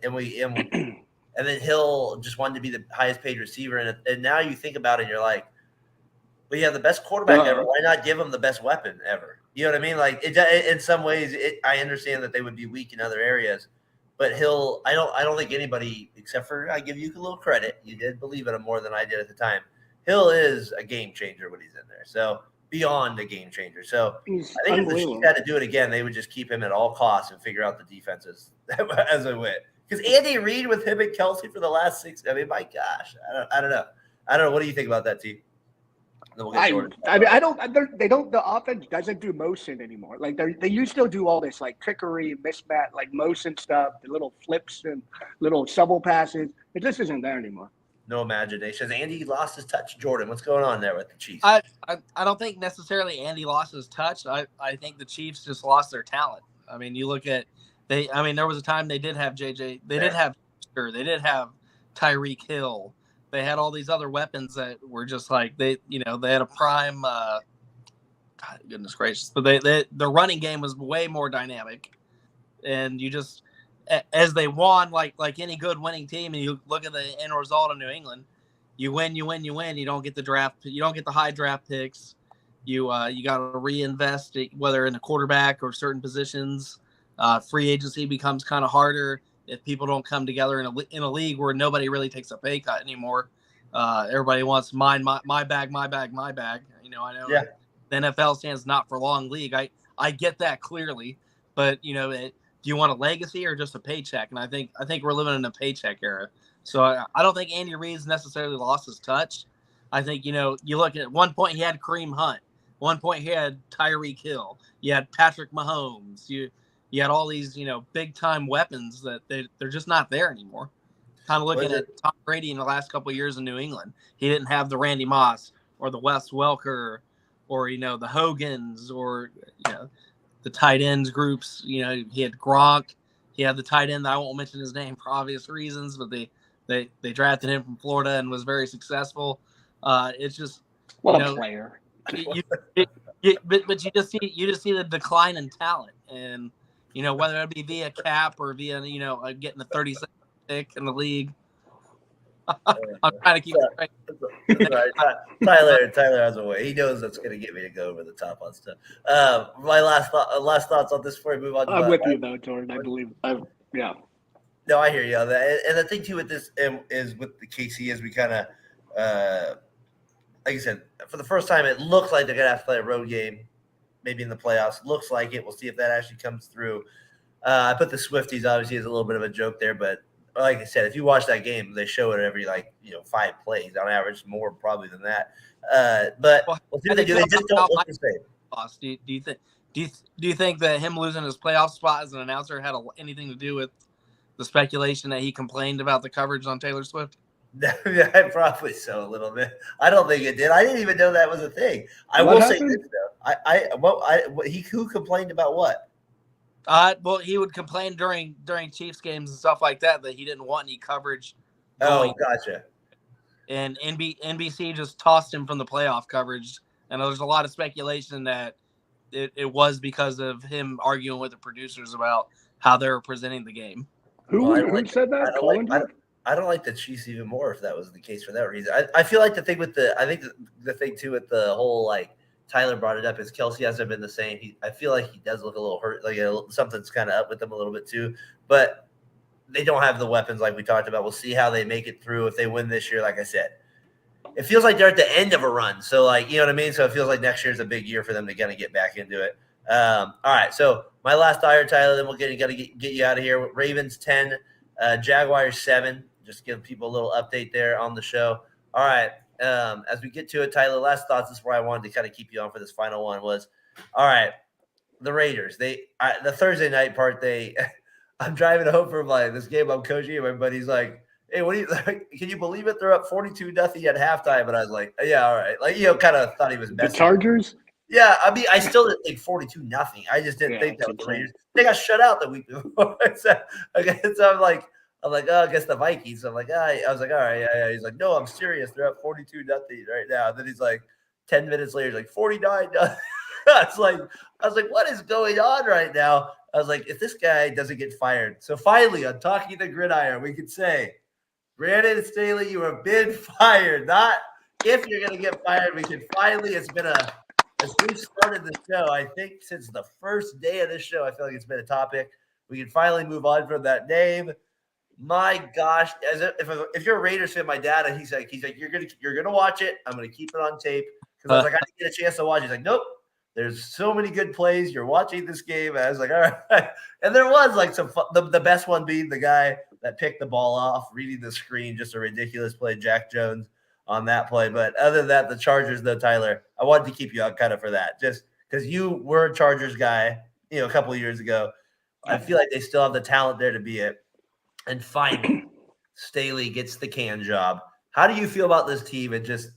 and then Hill just wanted to be the highest paid receiver, and now you think about it, and you're like, well, you have the best quarterback ever. Why not give him the best weapon ever? You know what I mean? Like in some ways, I understand that they would be weak in other areas. But Hill, I don't think anybody, except for I give you a little credit, you did believe in him more than I did at the time. Hill is a game changer when he's in there. So beyond a game changer. So I think if the Chiefs had to do it again, they would just keep him at all costs and figure out the defenses as they went. Because Andy Reid with him and Kelsey for the last 6, I mean, my gosh, I don't know. What do you think about that, T? The offense doesn't do motion anymore. Like they used to do all this like trickery, mismatch, like motion stuff, the little flips and little shovel passes. It just isn't there anymore. No imagination. Andy lost his touch. Jordan, what's going on there with the Chiefs? I don't think necessarily Andy lost his touch. I think the Chiefs just lost their talent. I mean, you look at there was a time they did have JJ. They did have Tyreek Hill. They had all these other weapons that were just like they had a prime. God, goodness gracious! But the running game was way more dynamic, and you just as they won like any good winning team, and you look at the end result of New England, you win. You don't get the draft. You don't get the high draft picks. You got to reinvest whether in a quarterback or certain positions. Free agency becomes kind of harder if people don't come together in a league where nobody really takes a pay cut anymore. Everybody wants my bag. You know, I know the NFL stands not for long league. I get that clearly, but do you want a legacy or just a paycheck? And I think we're living in a paycheck era. So I don't think Andy Reid's necessarily lost his touch. I think, you look at one point he had Kareem Hunt. One point he had Tyreek Hill. You had Patrick Mahomes. You had all these, big time weapons that they're just not there anymore. Kind of looking at Tom Brady in the last couple of years in New England. He didn't have the Randy Moss or the Wes Welker or, the Hogans or, the tight ends groups. He had Gronk. He had the tight end. I won't mention his name for obvious reasons, but they drafted him from Florida and was very successful. It's just what a player. But you just see the decline in talent, and whether it be via cap or via getting the 32nd pick in the league. I'm trying to keep it right. Tyler has a way. He knows that's going to get me to go over the top on stuff. My last thoughts on this before we move on. I'm with you though, Jordan. I believe. Yeah. No, I hear you on that. And the thing too with this is with the KC is we kind of, like I said, for the first time, it looks like they're going to have to play a road game, maybe in the playoffs. Looks like it. We'll see if that actually comes through. I put the Swifties obviously as a little bit of a joke there, but like I said, if you watch that game, they show it every 5 plays on average, more probably than that. But we'll see what they do. They just don't look the same. Do you think that him losing his playoff spot as an announcer had anything to do with the speculation that he complained about the coverage on Taylor Swift? Yeah, probably so a little bit. I don't think it did. I didn't even know that was a thing. I will say this though. Who complained about what? Well, he would complain during Chiefs games and stuff like that he didn't want any coverage. Oh, gotcha. And NBC just tossed him from the playoff coverage. And there's a lot of speculation that it was because of him arguing with the producers about how they were presenting the game. Who said that? I don't like the Chiefs even more if that was the case for that reason. I feel like the thing with the thing too with the whole Tyler brought it up is Kelsey hasn't been the same. I feel like he does look a little hurt, something's kind of up with him a little bit too. But they don't have the weapons like we talked about. We'll see how they make it through if they win this year. Like I said, it feels like they're at the end of a run. So you know what I mean. So it feels like next year is a big year for them to kind of get back into it. All right. So my last hire, Tyler. Then we'll get you out of here. Ravens 10, Jaguars 7. just give people a little update there on the show. All right. As we get to it, Tyler, last thoughts. This is where I wanted to kind of keep you on for this final one was, all right, the Raiders. The Thursday night part, I'm driving home from this game I'm coaching, and my buddy's like, hey, what do you can you believe it? They're up 42-0 at halftime. And I was like, yeah, all right. Kind of thought he was messing. The Chargers? Yeah, I mean, I still didn't think 42-0. I just didn't think that was the Raiders. They got shut out the week before. so I'm like, oh, I guess the Vikings. I'm like, I was like, all right, yeah. He's like, no, I'm serious. They're up 42-0 right now. And then he's like, 10 minutes later, he's like 49. I was like, what is going on right now? I was like, if this guy doesn't get fired. So finally, on Talking the Gridiron, we could say, Brandon Staley, you have been fired. Not if you're going to get fired. We can finally, as we've started the show, I think since the first day of this show, I feel like it's been a topic. We can finally move on from that name. My gosh, if you're a Raiders fan, my dad, he's like, you're gonna watch it. I'm gonna keep it on tape because I was like, I didn't get a chance to watch it. He's like, nope. There's so many good plays. You're watching this game. And I was like, all right. And there was some fun, the best one being the guy that picked the ball off, reading the screen, just a ridiculous play, Jack Jones on that play. But other than that, the Chargers, though, Tyler, I wanted to keep you on kind of for that, just because you were a Chargers guy, a couple of years ago. I feel like they still have the talent there to be it. And finally, Staley gets the can job. How do you feel about this team and just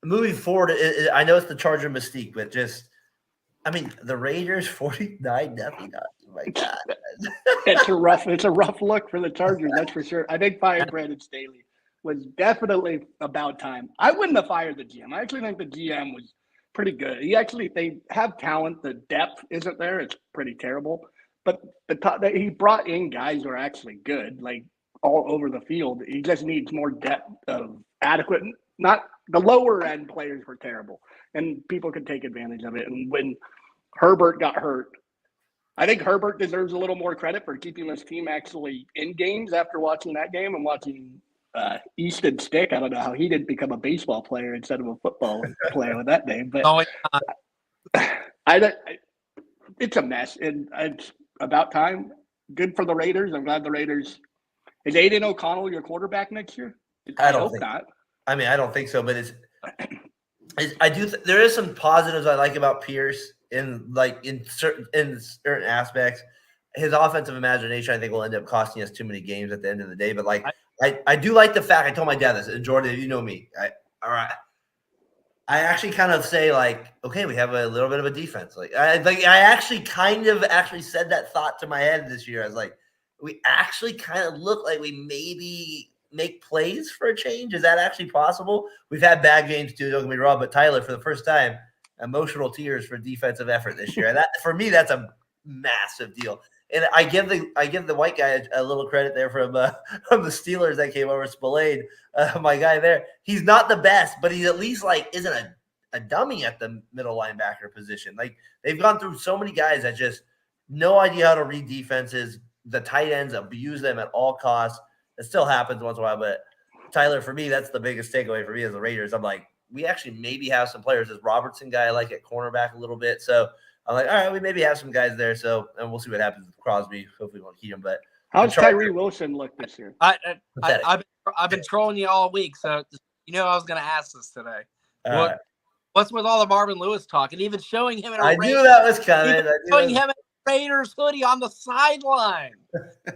moving forward? I know it's the Charger mystique, but the Raiders 49-0. Oh my God, it's a rough look for the Chargers, that's for sure. I think firing Brandon Staley was definitely about time. I wouldn't have fired the GM. I actually think the GM was pretty good. They have talent. The depth isn't there. It's pretty terrible. But he brought in guys who are actually good, all over the field. He just needs more depth of adequate. Not the lower end players were terrible, and people could take advantage of it. And when Herbert got hurt, I think Herbert deserves a little more credit for keeping this team actually in games after watching that game and watching Easton Stick. I don't know how he didn't become a baseball player instead of a football player with that name, but it's a mess, and it's about time. Good for the Raiders. I'm glad the Raiders. Is Aiden O'Connell your quarterback next year? I don't think not. I mean, I don't think so, but there is some positives I like about Pierce in certain aspects. His offensive imagination, I think, will end up costing us too many games at the end of the day. But I do like the fact, I told my dad this, and Jordan, you know me. I actually kind of say okay, we have a little bit of a defense. I actually kind of said that thought to my head this year. I was like, we actually kind of look like we maybe make plays for a change. Is that actually possible? We've had bad games too, don't get me wrong, but Tyler, for the first time, emotional tears for defensive effort this year. And that, for me, that's a massive deal. And I give the white guy a little credit there from the Steelers that came over, Spillane, my guy there. He's not the best, but he at least isn't a dummy at the middle linebacker position. They've gone through so many guys that just no idea how to read defenses. The tight ends abuse them at all costs. It still happens once in a while, but Tyler, for me, that's the biggest takeaway for me as the Raiders. I'm like, we actually maybe have some players. This Robertson guy I like at cornerback a little bit. So I'm like, all right, we maybe have some guys there. So, and we'll see what happens with Crosby. Hopefully, we won't keep him. But how's Tyree Wilson look this year? I've been trolling you all week, so I was going to ask this today. What's with all the Marvin Lewis talk, and even showing him in a Raiders, knew that was coming. Showing him in a Raiders hoodie on the sideline.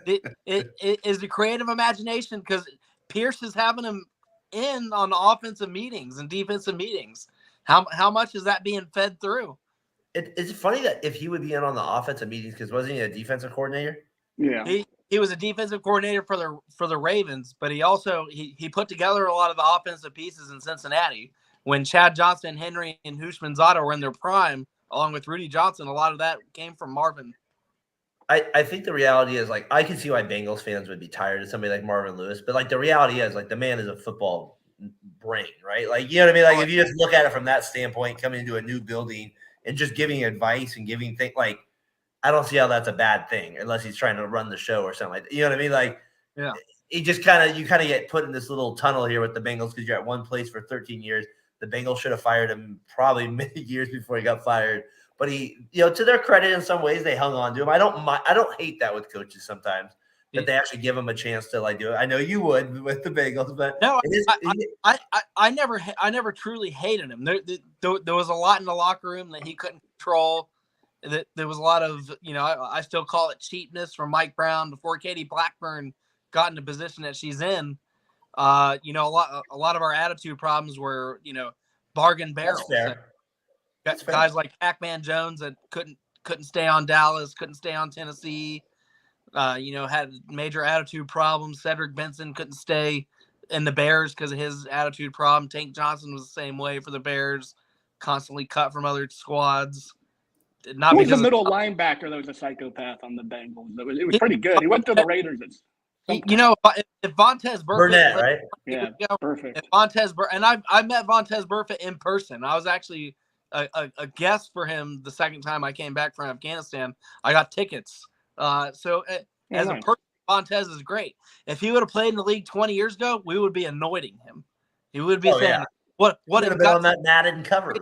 It is the creative imagination, because Pierce is having him in on offensive meetings and defensive meetings. How much is that being fed through? It's funny that if he would be in on the offensive meetings, because wasn't he a defensive coordinator? Yeah, he was a defensive coordinator for the Ravens, but he also he put together a lot of the offensive pieces in Cincinnati when Chad Johnson, Henry, and Houshmandzadeh were in their prime, along with Rudy Johnson. A lot of that came from Marvin. I think the reality is, I can see why Bengals fans would be tired of somebody like Marvin Lewis, but the reality is, the man is a football brain, right? You know what I mean? If you just look at it from that standpoint, coming into a new building and just giving advice and giving things, I don't see how that's a bad thing unless he's trying to run the show or something like that. You know what I mean? Yeah. He just you get put in this little tunnel here with the Bengals because you're at one place for 13 years. The Bengals should have fired him probably many years before he got fired. But he, to their credit, in some ways they hung on to him. I don't hate that with coaches sometimes, that they actually give him a chance to like do it. I know you would with the Bengals, but no, I never truly hated him. There was a lot in the locker room that he couldn't control. That there was a lot of, I still call it cheapness from Mike Brown before Katie Blackburn got in the position that she's in. A lot of our attitude problems were, bargain barrels. That's fair. Guys like Pac-Man Jones that couldn't stay on Dallas, couldn't stay on Tennessee. Had major attitude problems. Cedric Benson couldn't stay in the Bears because of his attitude problem. Tank Johnson was the same way for the Bears, constantly cut from other squads. Who was the middle linebacker that was a psychopath on the Bengals? It was pretty good. He went to the Raiders. If Vontaze Burfict, Burnett, right? Yeah, perfect. If and I met Vontaze Burfict in person. I was actually a guest for him the second time I came back from Afghanistan. I got tickets. As a person, Vontaze is great. If he would have played in the league 20 years ago, we would be anointing him. He would be saying, "What would have been on that Madden cover?"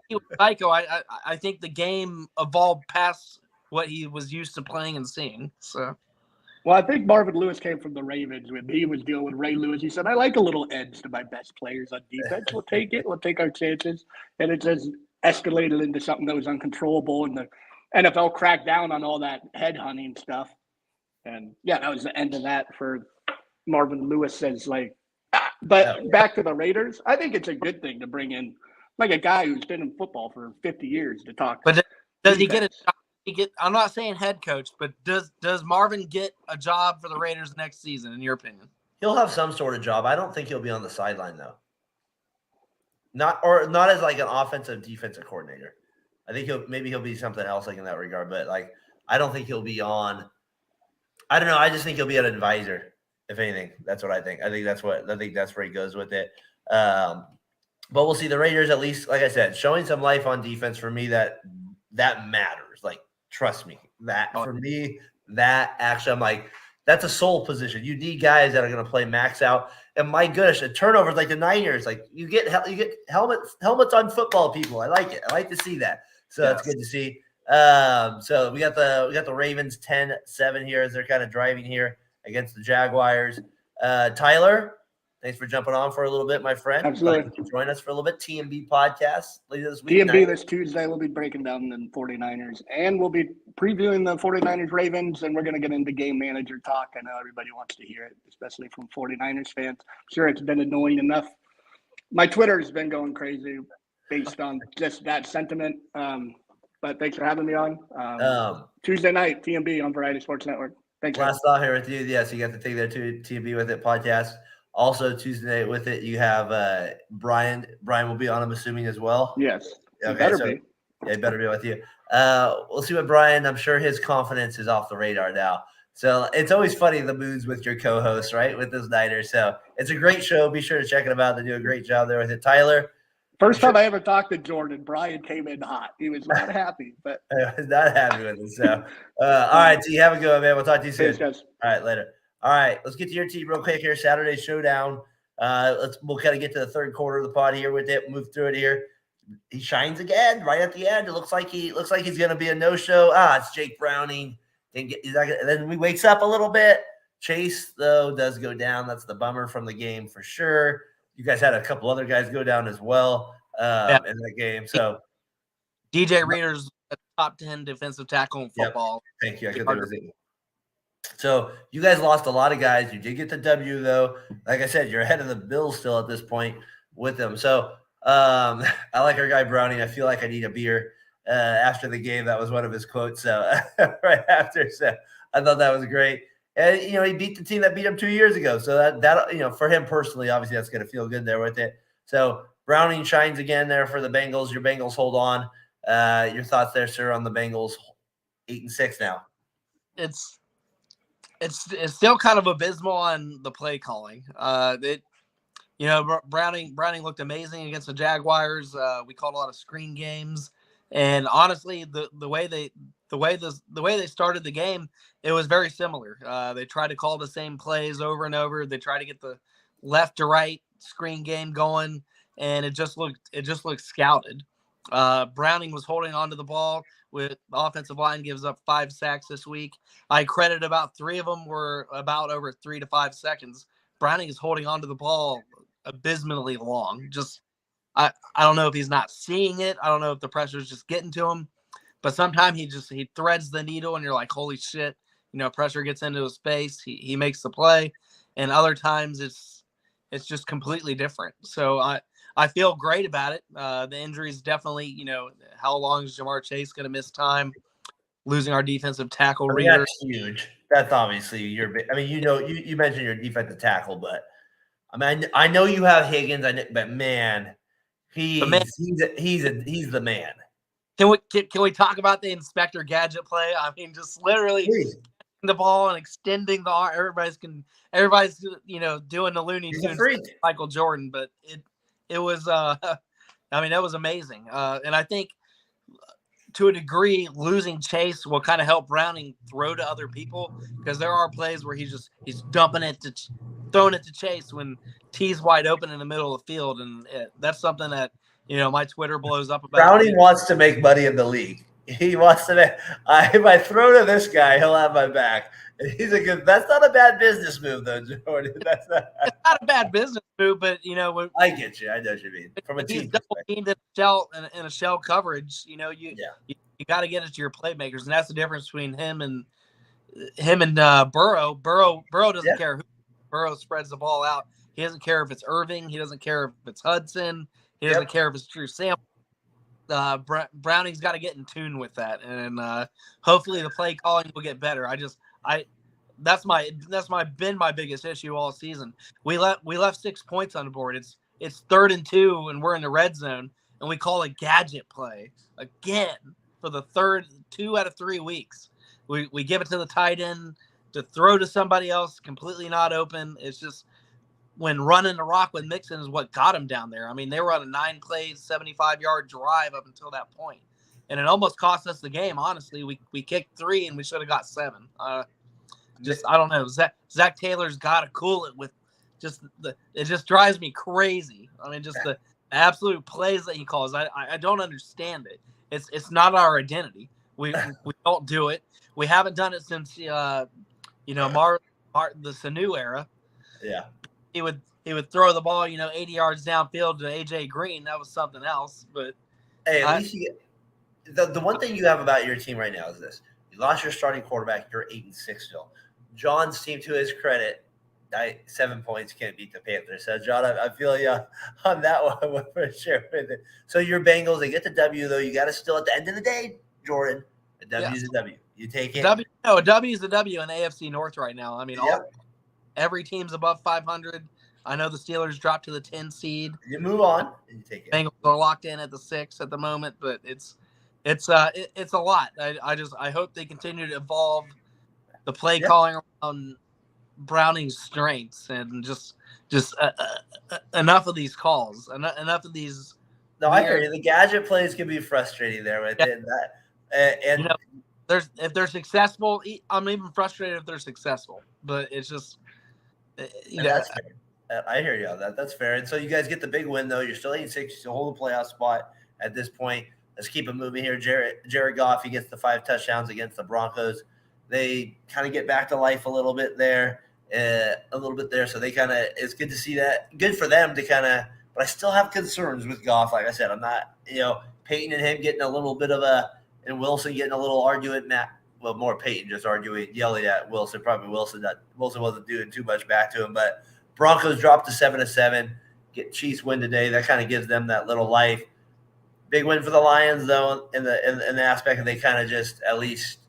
He was psycho. I think the game evolved past what he was used to playing and seeing. So, well, I think Marvin Lewis came from the Ravens when he was dealing with Ray Lewis. He said, "I like a little edge to my best players on defense. We'll take it. We'll take our chances." And it just escalated into something that was uncontrollable, and the NFL cracked down on all that headhunting stuff. And yeah, that was the end of that for Marvin Lewis. But back to the Raiders, I think it's a good thing to bring in like a guy who's been in football for 50 years to talk. But does he get a job? I'm not saying head coach, but does Marvin get a job for the Raiders next season, in your opinion? He'll have some sort of job. I don't think he'll be on the sideline though. Not as like an offensive defensive coordinator. I think he'll be something else like in that regard, but like I don't think he'll be on. I don't know. I just think he'll be an advisor. If anything, that's what I think. I think that's where he goes with it. But we'll see. The Raiders, at least, like I said, showing some life on defense for me that matters. Like, trust me, for me, that actually, I'm like, that's a soul position. You need guys that are going to play max out. And my gosh, a turnovers like the Niners, like you get helmets on football people. I like it. I like to see that. So that's good to see. So we got the Ravens 10-7 here as they're kind of driving here against the Jaguars. Tyler, thanks for jumping on for a little bit, my friend. Absolutely. Join us for a little bit. TMB podcast later this week. TMB this Tuesday, we'll be breaking down the 49ers, and we'll be previewing the 49ers Ravens, and we're going to get into game manager talk. I know everybody wants to hear it, especially from 49ers fans. I'm sure it's been annoying enough. My Twitter has been going crazy based on just that sentiment. But thanks for having me on. Tuesday night, TMB on Variety Sports Network. Thanks. Last thought here with you. Yes, you got the thing there too. TMB with it podcast. Also Tuesday night with it, you have Brian. Brian will be on, I'm assuming, as well. Yes. Okay. Better be. Yeah, he better be with you. We'll see what Brian. I'm sure his confidence is off the radar now. So it's always funny the moods with your co-hosts, right? With those Niners. So it's a great show. Be sure to check it out. They do a great job there with it. Tyler. First time I ever talked to Jordan, Brian came in hot. He was not happy, but I was not happy with it. So, all right, so you have a good one, man. We'll talk to you soon. Thanks, guys. All right, later. All right, let's get to your team real quick here. Saturday showdown. We'll kind of get to the third quarter of the pod here with it. Move through it here. He shines again right at the end. It looks like he's going to be a no-show. It's Jake Browning. And then he wakes up a little bit. Chase though does go down. That's the bummer from the game for sure. You guys had a couple other guys go down as well in the game. So DJ Reader's a top 10 defensive tackle in football. Thank you. I could think of it. So you guys lost a lot of guys. You did get the W though. Like I said, you're ahead of the Bills still at this point with them. So I like our guy Browning. I feel like I need a beer after the game. That was one of his quotes. So right after, so I thought that was great. And, he beat the team that beat him 2 years ago. So that for him personally, obviously that's going to feel good there with it. So Browning shines again there for the Bengals. Your Bengals hold on. Your thoughts there, sir, on the Bengals 8-6 now? It's still kind of abysmal on the play calling. Browning looked amazing against the Jaguars. We called a lot of screen games. And honestly, the way they started the game, it was very similar. They tried to call the same plays over and over. They tried to get the left to right screen game going, and it just looked scouted. Browning was holding on to the ball. With the offensive line gives up 5 sacks this week. I credit about 3 of them were about over 3 to 5 seconds. Browning is holding on to the ball abysmally long. Just I don't know if he's not seeing it. I don't know if the pressure is just getting to him. But sometimes he threads the needle and you're like, holy shit, pressure gets into his face. He makes the play. And other times it's just completely different. So I feel great about it. The injuries definitely, how long is Jamar Chase going to miss time? Losing our defensive tackle reader. That's huge. That's obviously you mentioned your defensive tackle, but I know you have Higgins, but man, he's the man. Can we talk about the Inspector Gadget play? I mean, just literally the ball and extending the arm. Everybody's doing the Looney Tunes Michael Jordan, but it was that was amazing. And I think to a degree, losing Chase will kind of help Browning throw to other people, because there are plays where he's dumping it throwing it to Chase when T's wide open in the middle of the field, and that's something that my Twitter blows up about. Browning wants to make money in the league. He wants to make. If I throw to this guy, he'll have my back. He's a good. That's not a bad business move, though, Jordan. That's not. It's not a bad business move, but when I get you. I know what you mean. From a team perspective, in a shell coverage, you got to get it to your playmakers, and that's the difference between him and Burrow. Burrow doesn't care who. Burrow spreads the ball out. He doesn't care if it's Irving. He doesn't care if it's Hudson. He doesn't care if it's Drew Sample. Browning's got to get in tune with that, and hopefully the play calling will get better. That's been my biggest issue all season. We left 6 points on the board. It's 3rd and 2, and we're in the red zone, and we call a gadget play again for the 2 out of 3 weeks. We give it to the tight end to throw to somebody else completely not open. It's just when running the rock with Mixon is what got him down there. I mean, they were on a 9-play, 75-yard drive up until that point, and it almost cost us the game. Honestly, we kicked 3 and we should have got 7. I don't know. Zach Taylor's got to cool it with it just drives me crazy. I mean, just the absolute plays that he calls. I don't understand it. It's not our identity. We don't do it. We haven't done it since the Sanu era. Yeah. He would throw the ball, 80 yards downfield to AJ Green. That was something else. But hey, at least the one thing you have about your team right now is this: you lost your starting quarterback. You're 8-6 still. John's team, to his credit, 7 points can't beat the Panthers. So John, I feel you on that one for sure. So your Bengals, they get the W though. You got to still, at the end of the day, Jordan, a W is a W. You take it. A W is a W in the AFC North right now. I mean, every team's above 500. I know the Steelers dropped to the 10 seed. You move on and you take it. Bengals are locked in at the 6 at the moment, but it's a lot. I hope they continue to evolve the play calling around Browning's strengths, and just enough of these calls, enough of these. No, I hear you. The gadget plays can be frustrating there with that. And if they're successful, I'm even frustrated if they're successful. But it's just, that's fair. I hear you on that. That's fair. And so you guys get the big win, though. You're still 8-6. You still hold a playoff spot at this point. Let's keep it moving here. Jared Goff, he gets the 5 touchdowns against the Broncos. They kind of get back to life a little bit there. So they kind of, it's good to see that. Good for them to kind of, but I still have concerns with Goff. Like I said, I'm not, Peyton and him getting a little bit of and Wilson getting a little argument. More Peyton just yelling at Wilson. Probably Wilson wasn't doing too much back to him, but Broncos dropped to 7-7. Get Chiefs win today. That kind of gives them that little life. Big win for the Lions, though, in the aspect that they kind of just at least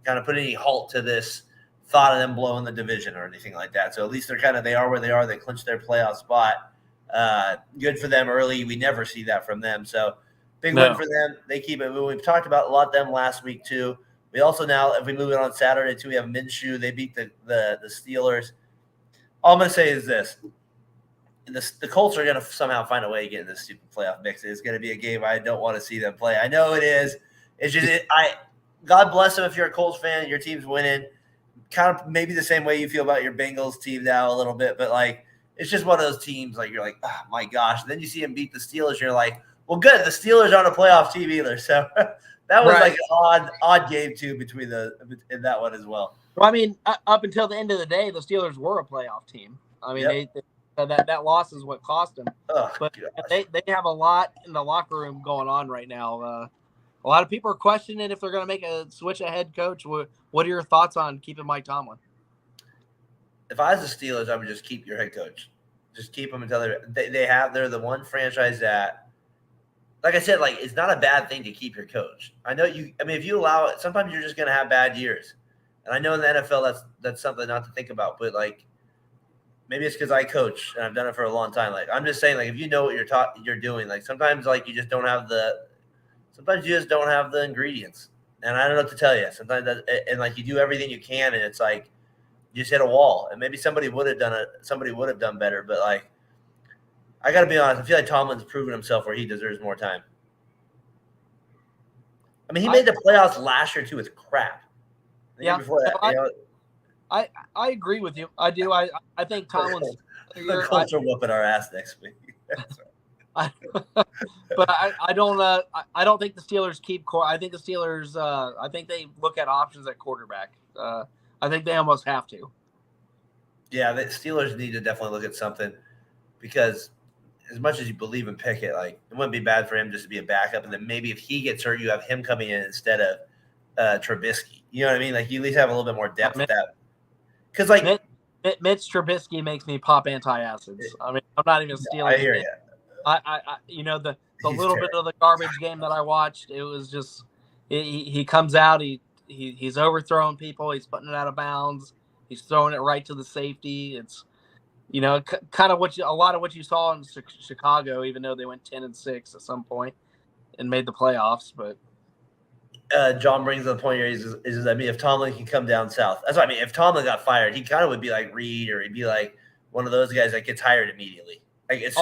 kind of put any halt to this thought of them blowing the division or anything like that. So at least they are where they are. They clinched their playoff spot. Good for them early. We never see that from them. So big win for them. They keep it moving. We've talked about a lot of them last week too. We also now, if we move it on Saturday too, we have Minshew. They beat the Steelers. All I'm going to say is this. The Colts are going to somehow find a way to get in this stupid playoff mix. It's going to be a game I don't want to see them play. I know it is. It's just God bless them if you're a Colts fan and your team's winning. Kind of maybe the same way you feel about your Bengals team now a little bit, but it's just one of those teams you're like, oh my gosh. And then you see them beat the Steelers, and you're like, Well, good. The Steelers aren't a playoff team either, so that was like an odd game too in that one as well. Well, I mean, up until the end of the day, the Steelers were a playoff team. I mean, that loss is what cost them. Oh, but gosh. they have a lot in the locker room going on right now. A lot of people are questioning if they're going to make a switch of head coach. What are your thoughts on keeping Mike Tomlin? If I was the Steelers, I would just keep your head coach. Just keep them until they're the one franchise that, like I said, like it's not a bad thing to keep your coach. I know if you allow it, sometimes you're just going to have bad years. And I know in the NFL that's something not to think about, but like maybe it's because I coach and I've done it for a long time. Like I'm just saying, like if you know what you're doing, like sometimes like you just don't have the ingredients. And I don't know what to tell you. Sometimes and like you do everything you can, and it's like you just hit a wall. And maybe somebody would have done better, but like I got to be honest, I feel like Tomlin's proven himself where he deserves more time. I mean, he made the playoffs last year too with crap. Yeah, before that, I agree with you. I do. I think Tomlin's the Colts are whooping our ass next week. But I don't think the Steelers keep. I think the Steelers. I think they look at options at quarterback. I think they almost have to. Yeah, the Steelers need to definitely look at something because as much as you believe in Pickett, like it wouldn't be bad for him just to be a backup, and then maybe if he gets hurt, you have him coming in instead of Trubisky. You know what I mean? Like you at least have a little bit more depth with that. Because like Mitch Trubisky makes me pop antacids. I mean, I'm not even stealing. I hear you. I the little bit of the garbage game that I watched, it was just he comes out, he's overthrowing people, he's putting it out of bounds, he's throwing it right to the safety. It's kind of a lot of what you saw in Chicago, even though they went 10-6 at some point and made the playoffs, but. John brings up the point here is I mean, if Tomlin can come down south, that's what I mean. If Tomlin got fired, he kind of would be like Reed, or he'd be like one of those guys that gets hired immediately. Like as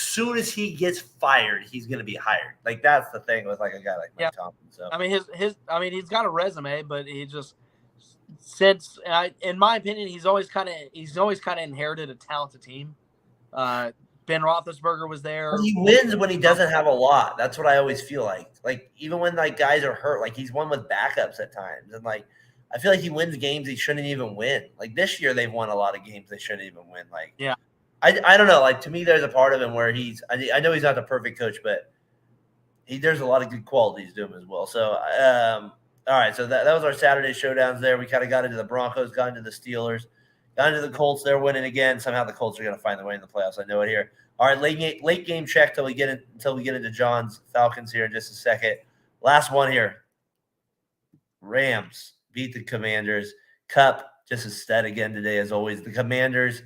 soon as he gets fired, he's going to be hired. Like that's the thing with like a guy like Mike Tomlin. So I mean, he's got a resume, but he just in my opinion, he's always kind of inherited a talented team. Ben Roethlisberger was there. Well, he wins when he doesn't have a lot. That's what I always feel like. Like even when like guys are hurt, like he's won with backups at times, and like I feel like he wins games he shouldn't even win. Like this year, they've won a lot of games they shouldn't even win. Like I don't know. Like to me, there's a part of him where I know he's not the perfect coach, but there's a lot of good qualities to him as well. So all right, so that was our Saturday showdowns. There, we kind of got into the Broncos, got into the Steelers. Got into the Colts. They're winning again. Somehow the Colts are going to find their way in the playoffs. I know it here. All right, late game check until we get into John's Falcons here in just a second. Last one here. Rams beat the Commanders. Cup just a stud again today as always. The Commanders.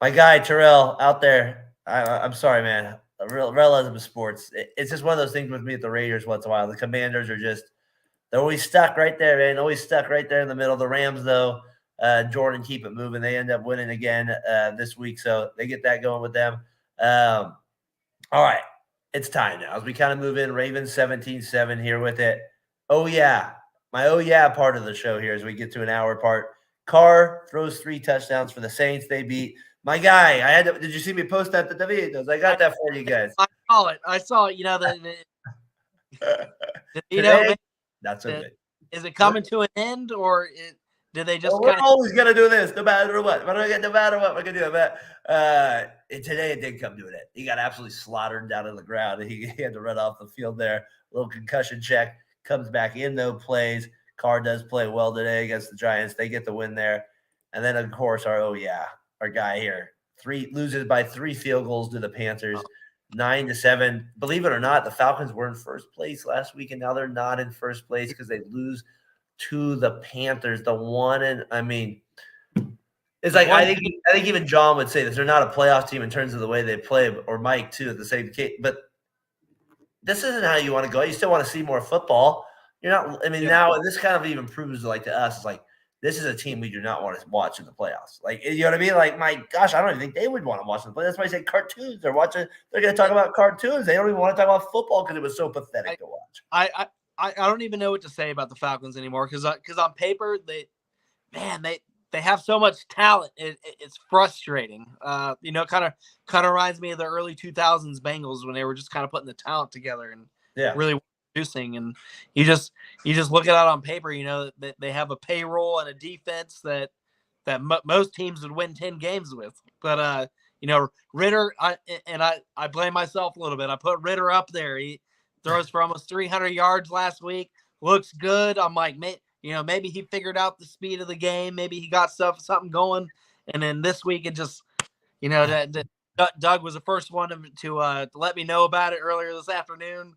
My guy Terrell out there. I'm sorry, man. Realism of sports. It's just one of those things with me at the Raiders once in a while. The Commanders are they're always stuck right there, man. Always stuck right there in the middle. The Rams though. Jordan keep it moving. They end up winning again this week, so they get that going with them. All right, it's time now as we kind of move in. Ravens 17-7 here with it. Oh yeah, my oh yeah part of the show here as we get to an hour part. Carr throws 3 touchdowns for the Saints. They beat my guy. Did you see me post that to Davidos? I got that for you guys. I saw it. Not so good. Is it coming to an end or did they just? We're always gonna do this, no matter what. No matter what, we're gonna do that. Today it did come to an end. He got absolutely slaughtered down on the ground. He had to run off the field there. A little concussion check. Comes back in, though, plays. Carr does play well today against the Giants. They get the win there. And then, of course, our guy here. Loses by 3 field goals to the Panthers. 9-7. Believe it or not, the Falcons were in first place last week, and now they're not in first place because they lose to the Panthers. It's like I think even John would say this. They're not a playoff team in terms of the way they play, or Mike too at the same case. But this isn't how you want to go. You still want to see more football. You're not. I mean, now this kind of even proves like to us, it's like this is a team we do not want to watch in the playoffs. Like you know what I mean? Like my gosh, I don't even think they would want to watch the playoffs. That's why I say cartoons. They're going to talk about cartoons. They don't even want to talk about football because it was so pathetic to watch. I don't even know what to say about the Falcons anymore because on paper they have so much talent. It's frustrating. Kind of reminds me of the early 2000s Bengals when they were just kind of putting the talent together and really producing. And you just look at it on paper, that they have a payroll and a defense that most teams would win 10 games with. But Ritter, I blame myself a little bit. I put Ritter up there. He throws for almost 300 yards last week. Looks good. I'm like, maybe he figured out the speed of the game. Maybe he got something going. And then this week it just, Doug was the first one to let me know about it earlier this afternoon.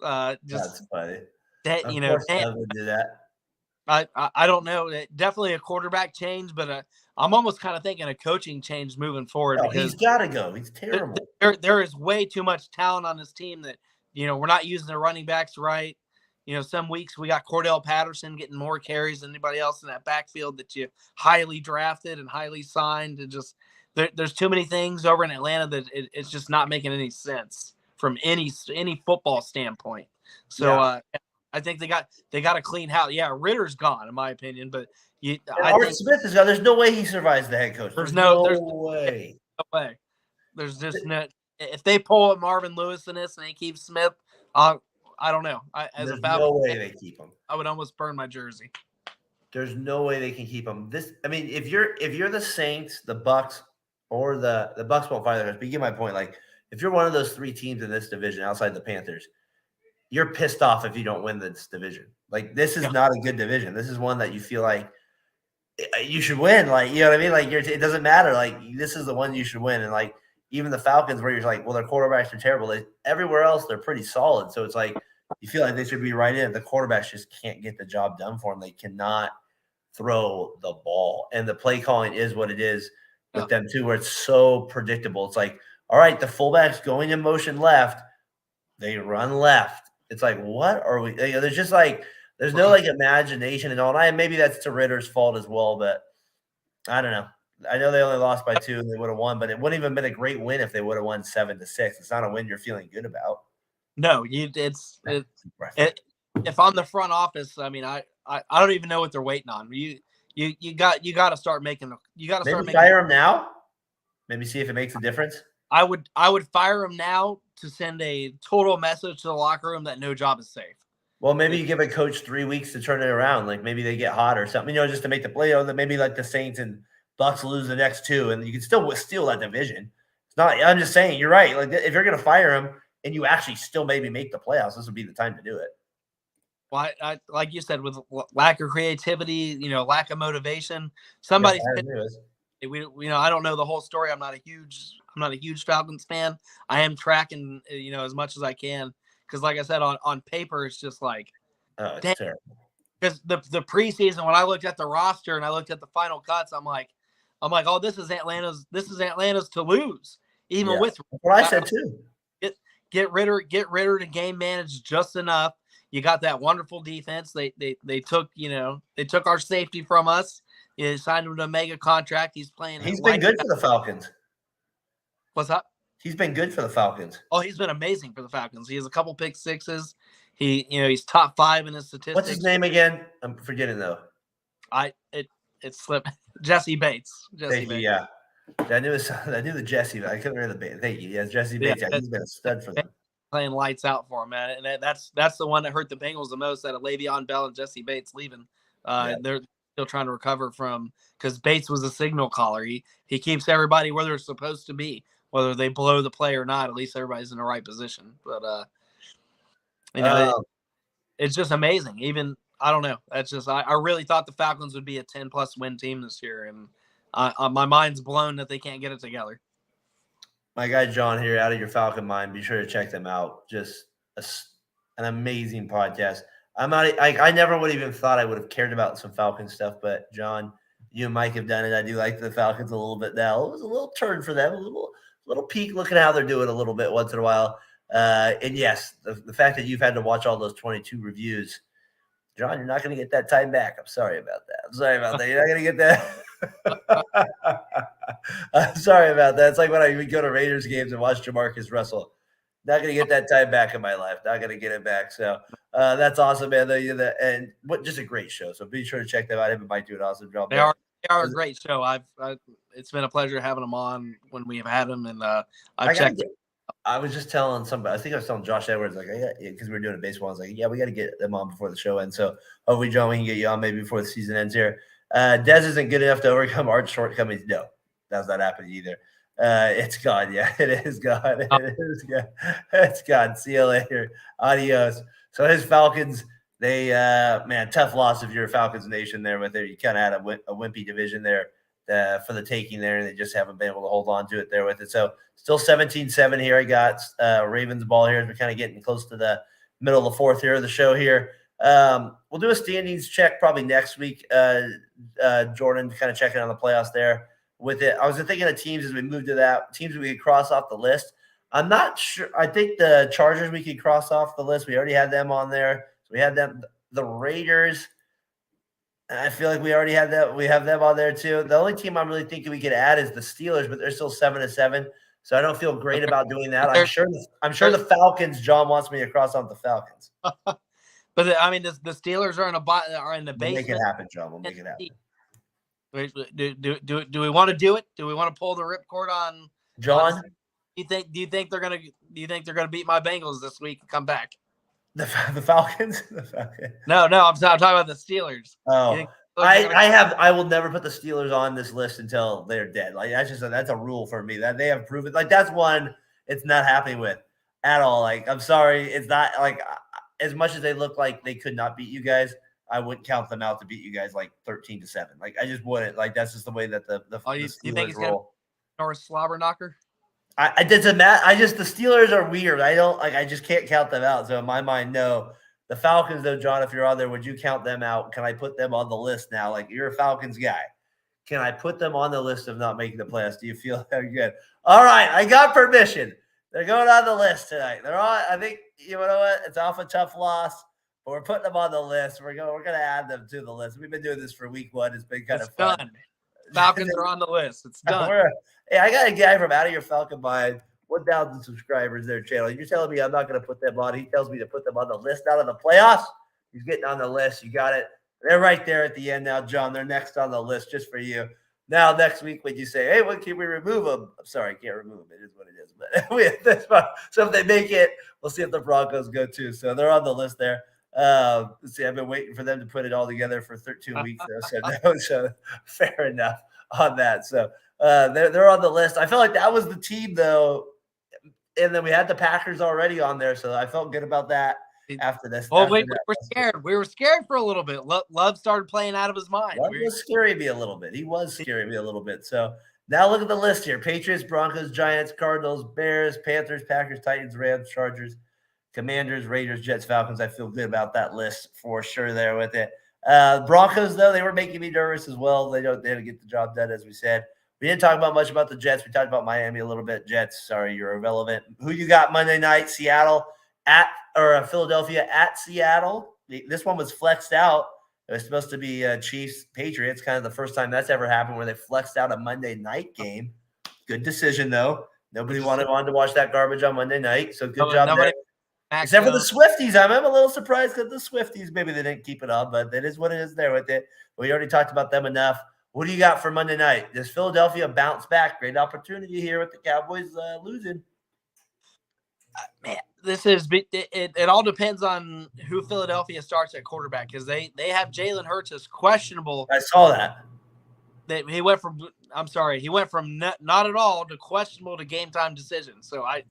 That's funny. That, of course Doug would do that. I don't know. Definitely a quarterback change, but I'm almost kind of thinking a coaching change moving forward. Because he's got to go. He's terrible. There is way too much talent on this team that, we're not using the running backs right. Some weeks we got Cordell Patterson getting more carries than anybody else in that backfield that you highly drafted and highly signed. And just there's too many things over in Atlanta that it's just not making any sense from any football standpoint. So I think they got a clean house. Yeah, Ritter's gone in my opinion, but Art Smith is gone. There's no way he survives the head coach. There's no way. No way. There's just no. If they pull Marvin Lewis in this and they keep Smith, I don't know. There's no way they keep him. I would almost burn my jersey. There's no way they can keep him. If you're the Saints, the Bucks, or the Bucks won't fire their coach. But you get my point. Like, if you're one of those three teams in this division outside the Panthers, you're pissed off if you don't win this division. Like, this is not a good division. This is one that you feel like you should win. Like, you know what I mean? Like, it doesn't matter. Like, this is the one you should win. And like, even the Falcons, where you're like, well, their quarterbacks are terrible. Everywhere else, they're pretty solid. So it's like, you feel like they should be right in. The quarterbacks just can't get the job done for them. They cannot throw the ball. And the play calling is what it is with them too, where it's so predictable. It's like, all right, the fullback's going in motion left. They run left. It's like, what are we? There's just like, there's no like imagination and all. And maybe that's to Ritter's fault as well, but I don't know. I know they only lost by 2 and they would have won, but it wouldn't even been a great win if they would have won 7-6. It's not a win you're feeling good about. No, if I'm the front office, I mean, I don't even know what they're waiting on. You got to start making. Fire him now. Maybe see if it makes a difference. I would fire him now to send a total message to the locker room that no job is safe. Well, maybe you give a coach 3 weeks to turn it around. Like, maybe they get hot or something, just to make the play. That maybe like the Saints and Bucks lose the next 2, and you can still steal that division. It's not. I'm just saying, you're right. Like, if you're going to fire him and you actually still maybe make the playoffs, this would be the time to do it. Well, I like you said, with lack of creativity, lack of motivation. Somebody's I don't know the whole story. I'm not a huge Falcons fan. I am tracking, as much as I can, because like I said, on paper, it's just like, it's terrible. Because the preseason, when I looked at the roster and I looked at the final cuts, I'm like, oh, this is Atlanta's to lose. Even with what I said too. Get Ritter to game manage just enough. You got that wonderful defense. They took our safety from us. You signed him to a mega contract. He's playing. He's been good for the Falcons. What's up? He's been good for the Falcons. Oh, he's been amazing for the Falcons. He has a couple pick sixes. He's top 5 in his statistics. What's his name again? I'm forgetting though. It slipped. Jesse Bates. Thank you. Yeah. I knew the Jesse. I couldn't remember the Bates. Thank you. Yes, Jesse Bates. He's been a stud for them. Playing lights out for him, man. And that's the one that hurt the Bengals the most, that Le'Veon Bell and Jesse Bates leaving. They're still trying to recover from, because Bates was a signal caller. He keeps everybody where they're supposed to be, whether they blow the play or not. At least everybody's in the right position. But it's just amazing. Even I don't know. That's just I really thought the Falcons would be a 10+ win team this year, and my mind's blown that they can't get it together. My guy John here, Out of Your Falcon Mind. Be sure to check them out. Just an amazing podcast. I never would have even thought I would have cared about some Falcon stuff, but John, you and Mike have done it. I do like the Falcons a little bit now. It was a little turn for them, a little peek looking at how they're doing a little bit once in a while. And yes, the fact that you've had to watch all those 22 reviews, John, you're not going to get that time back. I'm sorry about that. You're not going to get that. I'm sorry about that. It's like when I would go to Raiders games and watch Jamarcus Russell. Not going to get that time back in my life. Not going to get it back. So that's awesome, man. And just a great show. So be sure to check them out. Him and Mike do an awesome job. They are are a great show. It's been a pleasure having them on when we have had them, and I've checked. I was just telling somebody. I think I was telling Josh Edwards, like, because we were doing a baseball. I was like, yeah, we got to get them on before the show ends. So hopefully, John, we can get you on maybe before the season ends here. Dez isn't good enough to overcome Art's shortcomings. No, that's not happening either. It's gone. Yeah, it is gone. It is gone. It's gone. See you later. Adios. So his Falcons, they tough loss if you're a Falcons nation there with it. You kind of had a wimpy division there for the taking there, and they just haven't been able to hold on to it there with it. So still 17-7 here. I got Ravens ball here as we're kind of getting close to the middle of the fourth here of the show here. We'll do a standings check probably next week. Jordan kind of checking on the playoffs there with it. I was thinking of teams as we move to that, teams we could cross off the list. I'm not sure. I think the Chargers we could cross off the list. We already had them on there. So we had them. The Raiders, I feel like we already had that. We have them on there too. The only team I'm really thinking we could add is the Steelers, but they're still 7-7. So I don't feel great about doing that. I'm sure the Falcons. John wants me to cross off the Falcons. But I mean, the Steelers are in the basement. We'll make it happen, John. We'll make it happen. Do we want to do it? Do we want to pull the ripcord on John? Do you think they're gonna beat my Bengals this week and come back? The Falcons? The Falcons. No, I'm talking about the Steelers. Oh, I will never put the Steelers on this list until they're dead. Like that's a rule for me that they have proven. Like that's one it's not happening with at all. Like I'm sorry, it's not like as much as they look like they could not beat you guys. I wouldn't count them out to beat you guys like 13-7. Like I just wouldn't. Like that's just the way that the Steelers you think it's roll. Or a slobber knocker? I did some math. The Steelers are weird. I just can't count them out. So in my mind, no. The Falcons, though, John, if you're on there, would you count them out? Can I put them on the list now? Like you're a Falcons guy. Can I put them on the list of not making the playoffs? Do you feel very good? All right, I got permission. They're going on the list tonight. They're on. I think you know what? It's off a tough loss, but we're putting them on the list. We're gonna add them to the list. We've been doing this for week one. It's been kind of fun. Done. Falcons are on the list. It's done. Hey, I got a guy from Out of Your Falcon Mind, 1,000 subscribers their channel. You're telling me I'm not going to put them on. He tells me to put them on the list out of the playoffs. He's getting on the list. You got it. They're right there at the end now, John. They're next on the list just for you. Now, next week, when you say, hey, what can we remove them? I'm sorry, I can't remove them. It is what it is. But that's fine. So if they make it, we'll see if the Broncos go too. So they're on the list there. Let's see. I've been waiting for them to put it all together for 13 weeks now. So fair enough on that. So they're on the list. I felt like that was the team, though. And then we had the Packers already on there. So I felt good about that after this. Oh, wait, we were scared. We were scared for a little bit. Love started playing out of his mind. Love was scaring me a little bit. He was scaring me a little bit. So now look at the list here. Patriots, Broncos, Giants, Cardinals, Bears, Panthers, Packers, Titans, Rams, Chargers, Commanders, Raiders, Jets, Falcons. I feel good about that list for sure there with it. Broncos, though, they were making me nervous as well. They didn't get the job done, as we said. We didn't talk much about the Jets. We talked about Miami a little bit. Jets, sorry, you're irrelevant. Who you got Monday night? Seattle Philadelphia at Seattle. This one was flexed out. It was supposed to be Chiefs Patriots. Kind of the first time that's ever happened where they flexed out a Monday night game. Good decision though. Nobody wanted to watch that garbage on Monday night. So good job there. Except for the Swifties. I'm a little surprised because the Swifties, maybe they didn't keep it on, but that is what it is there with it. We already talked about them enough. What do you got for Monday night? Does Philadelphia bounce back? Great opportunity here with the Cowboys losing. Man, it all depends on who Philadelphia starts at quarterback because they have Jalen Hurts as questionable. I saw that. He went from not at all to questionable to game time decision. So I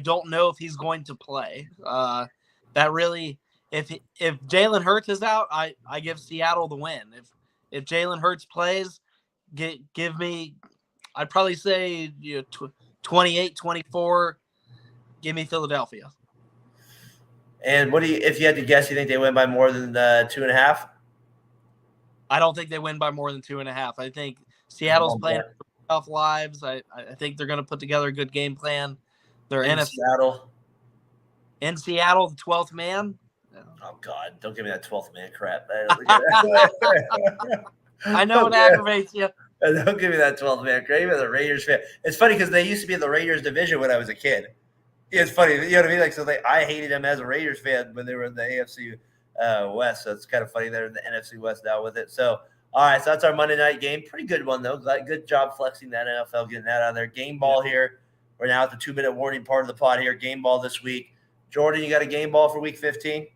don't know if he's going to play. That really, if Jalen Hurts is out, I give Seattle the win. If Jalen Hurts plays, give me, I'd probably say 28-24. Give me Philadelphia. And if you had to guess, you think they win by more than 2.5? I don't think they win by more than 2.5. I think Seattle's playing tough lives. I think they're going to put together a good game plan. They're in Seattle. In Seattle, the 12th man. Oh, God. Don't give me that 12th man crap. I know it aggravates you. Don't give me that 12th man crap. Even the Raiders fan. It's funny because they used to be in the Raiders division when I was a kid. It's funny. You know what I mean? Like, so I hated them as a Raiders fan when they were in the AFC West. So it's kind of funny they're in the NFC West now with it. So All right, so that's our Monday night game. Pretty good one, though. Good job flexing that NFL, getting that out of there. Game ball here. We're now at the 2-minute warning part of the pod here. Game ball this week. Jordan, you got a game ball for week 15?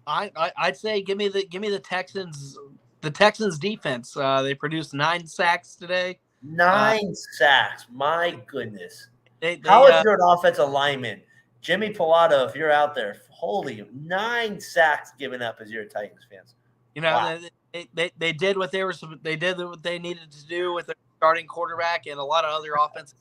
I'd say give me the Texans. The Texans defense. They produced 9 sacks today. 9 sacks. My goodness. They How is your offensive lineman? Jimmy Pilato, if you're out there, holy 9 sacks given up as you're a Titans fans. Wow. They did what they did what they needed to do with their starting quarterback and a lot of other offensive.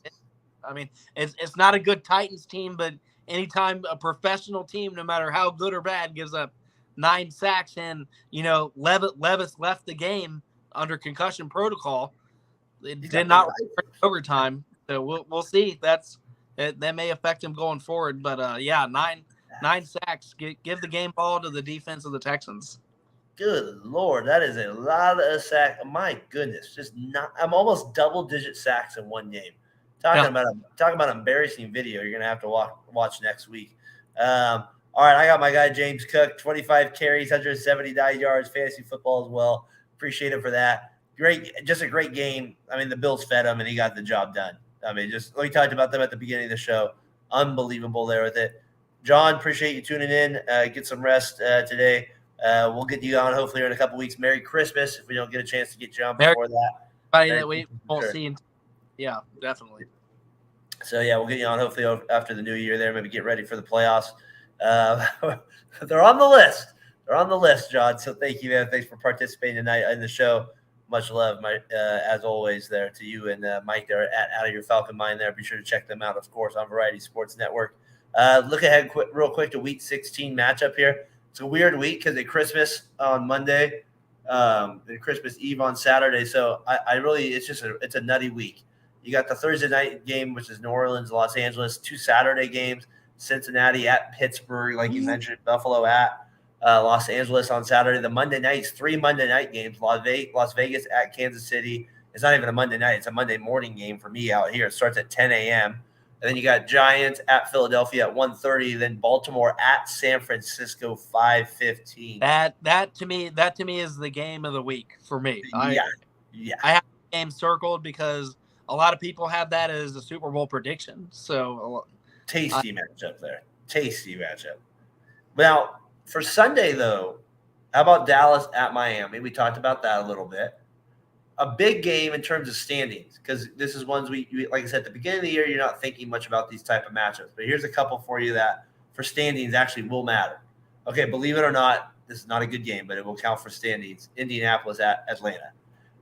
I mean, it's not a good Titans team, but anytime a professional team, no matter how good or bad, gives up 9 sacks and Levis left the game under concussion protocol, it did not return overtime. So we'll see. That may affect him going forward. But 9 sacks. Give the game ball to the defense of the Texans. Good Lord, that is a lot of sacks. My goodness, I'm almost double-digit sacks in one game. Talking about embarrassing video, you're gonna have to watch next week. All right, I got my guy James Cook, 25 carries, 179 yards, fantasy football as well. Appreciate it for that. Just a great game. I mean, the Bills fed him, and he got the job done. I mean, we talked about them at the beginning of the show. Unbelievable there with it. John, appreciate you tuning in. Get some rest today. We'll get you on hopefully in a couple weeks. Merry Christmas if we don't get a chance to get you on before that. That we won't see. Yeah, definitely. So, we'll get you on hopefully after the new year there. Maybe get ready for the playoffs. They're on the list. They're on the list, John. So thank you, man. Thanks for participating tonight in the show. Much love, as always, there to you and Mike there at Out of Your Falcon Mind there. Be sure to check them out, of course, on Variety Sports Network. Look ahead real quick to Week 16 matchup here. It's a weird week because it's Christmas on Monday and Christmas Eve on Saturday. So it's a nutty week. You got the Thursday night game, which is New Orleans, Los Angeles. 2 Saturday games, Cincinnati at Pittsburgh, like you mentioned, Buffalo at Los Angeles on Saturday. The Monday nights, 3 Monday night games, Las Vegas at Kansas City. It's not even a Monday night. It's a Monday morning game for me out here. It starts at 10 a.m. And then you got Giants at Philadelphia at 1:30. Then Baltimore at San Francisco 5:15. That to me is the game of the week for me. I have the game circled because a lot of people have that as a Super Bowl prediction. So tasty matchup there. Tasty matchup. Now for Sunday though, how about Dallas at Miami? We talked about that a little bit. A big game in terms of standings because this is ones we like I said at the beginning of the year, you're not thinking much about these type of matchups. But here's a couple for you that for standings actually will matter. Okay, believe it or not, this is not a good game, but it will count for standings. Indianapolis at Atlanta.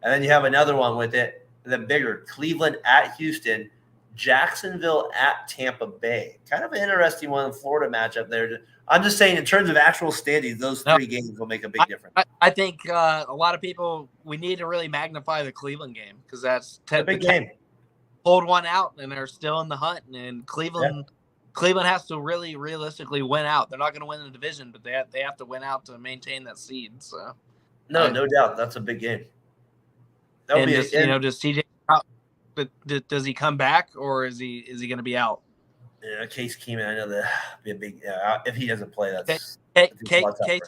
And then you have another one with it, the bigger, Cleveland at Houston, Jacksonville at Tampa Bay. Kind of an interesting one, Florida matchup there. I'm just saying in terms of actual standings, those 3 games will make a big difference. I think a lot of people, we need to really magnify the Cleveland game because that's a big game. Pulled one out and they're still in the hunt. And Cleveland has to really realistically win out. They're not going to win the division, but they have to win out to maintain that seed. So no doubt, that's a big game. Does CJ does he come back or is he going to be out? Yeah, Case Keenum, I know that be a big. If he doesn't play, that's Case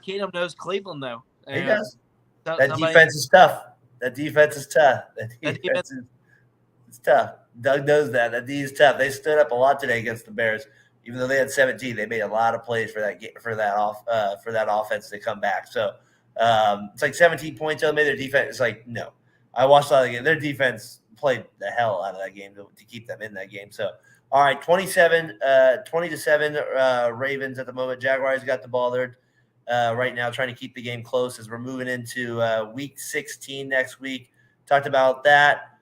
Keenum knows Cleveland though. He does. That defense is tough. That defense is tough. It's tough. Doug knows that. That D is tough. They stood up a lot today against the Bears, even though they had 17. They made a lot of plays for that offense to come back. So it's like 17 points. Maybe their defense is like no. I watched a lot of the game. Their defense played the hell out of that game to keep them in that game. So. All right, 20-7 Ravens at the moment. Jaguars got the ball there right now, trying to keep the game close as we're moving into Week 16 next week. Talked about that.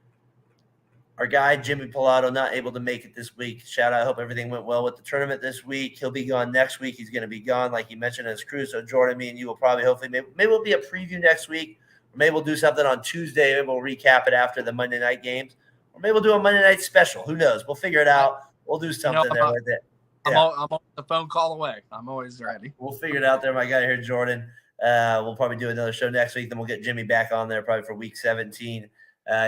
Our guy, Jimmy Pilato, not able to make it this week. Shout out. I hope everything went well with the tournament this week. He'll be gone next week. He's going to be gone, like he mentioned in his crew. So, Jordan, me and you will probably maybe we'll be a preview next week. Or maybe we'll do something on Tuesday. Maybe we'll recap it after the Monday night games. Or maybe we'll do a Monday night special. Who knows? We'll figure it out. We'll do something there with it. Yeah. I'm a phone call away. I'm always ready. We'll figure it out there, my guy here, Jordan. We'll probably do another show next week. Then we'll get Jimmy back on there probably for Week 17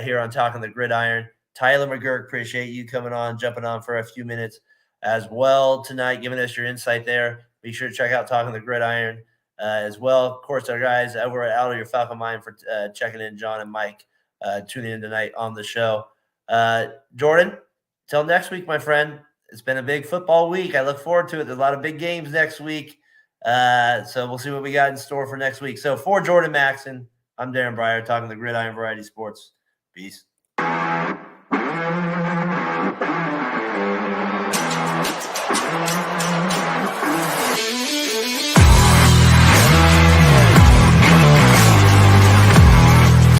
here on Talkin the Gridiron. Tyler McGurk, appreciate you coming on, jumping on for a few minutes as well tonight, giving us your insight there. Be sure to check out Talkin the Gridiron as well. Of course, our guys over at Out of Your Falcon Mind for checking in, John and Mike, tuning in tonight on the show. Jordan, till next week, my friend. It's been a big football week. I look forward to it. There's a lot of big games next week. So we'll see what we got in store for next week. So for Jordan Maxon, I'm Daren Breyer talking the Gridiron Variety Sports. Peace.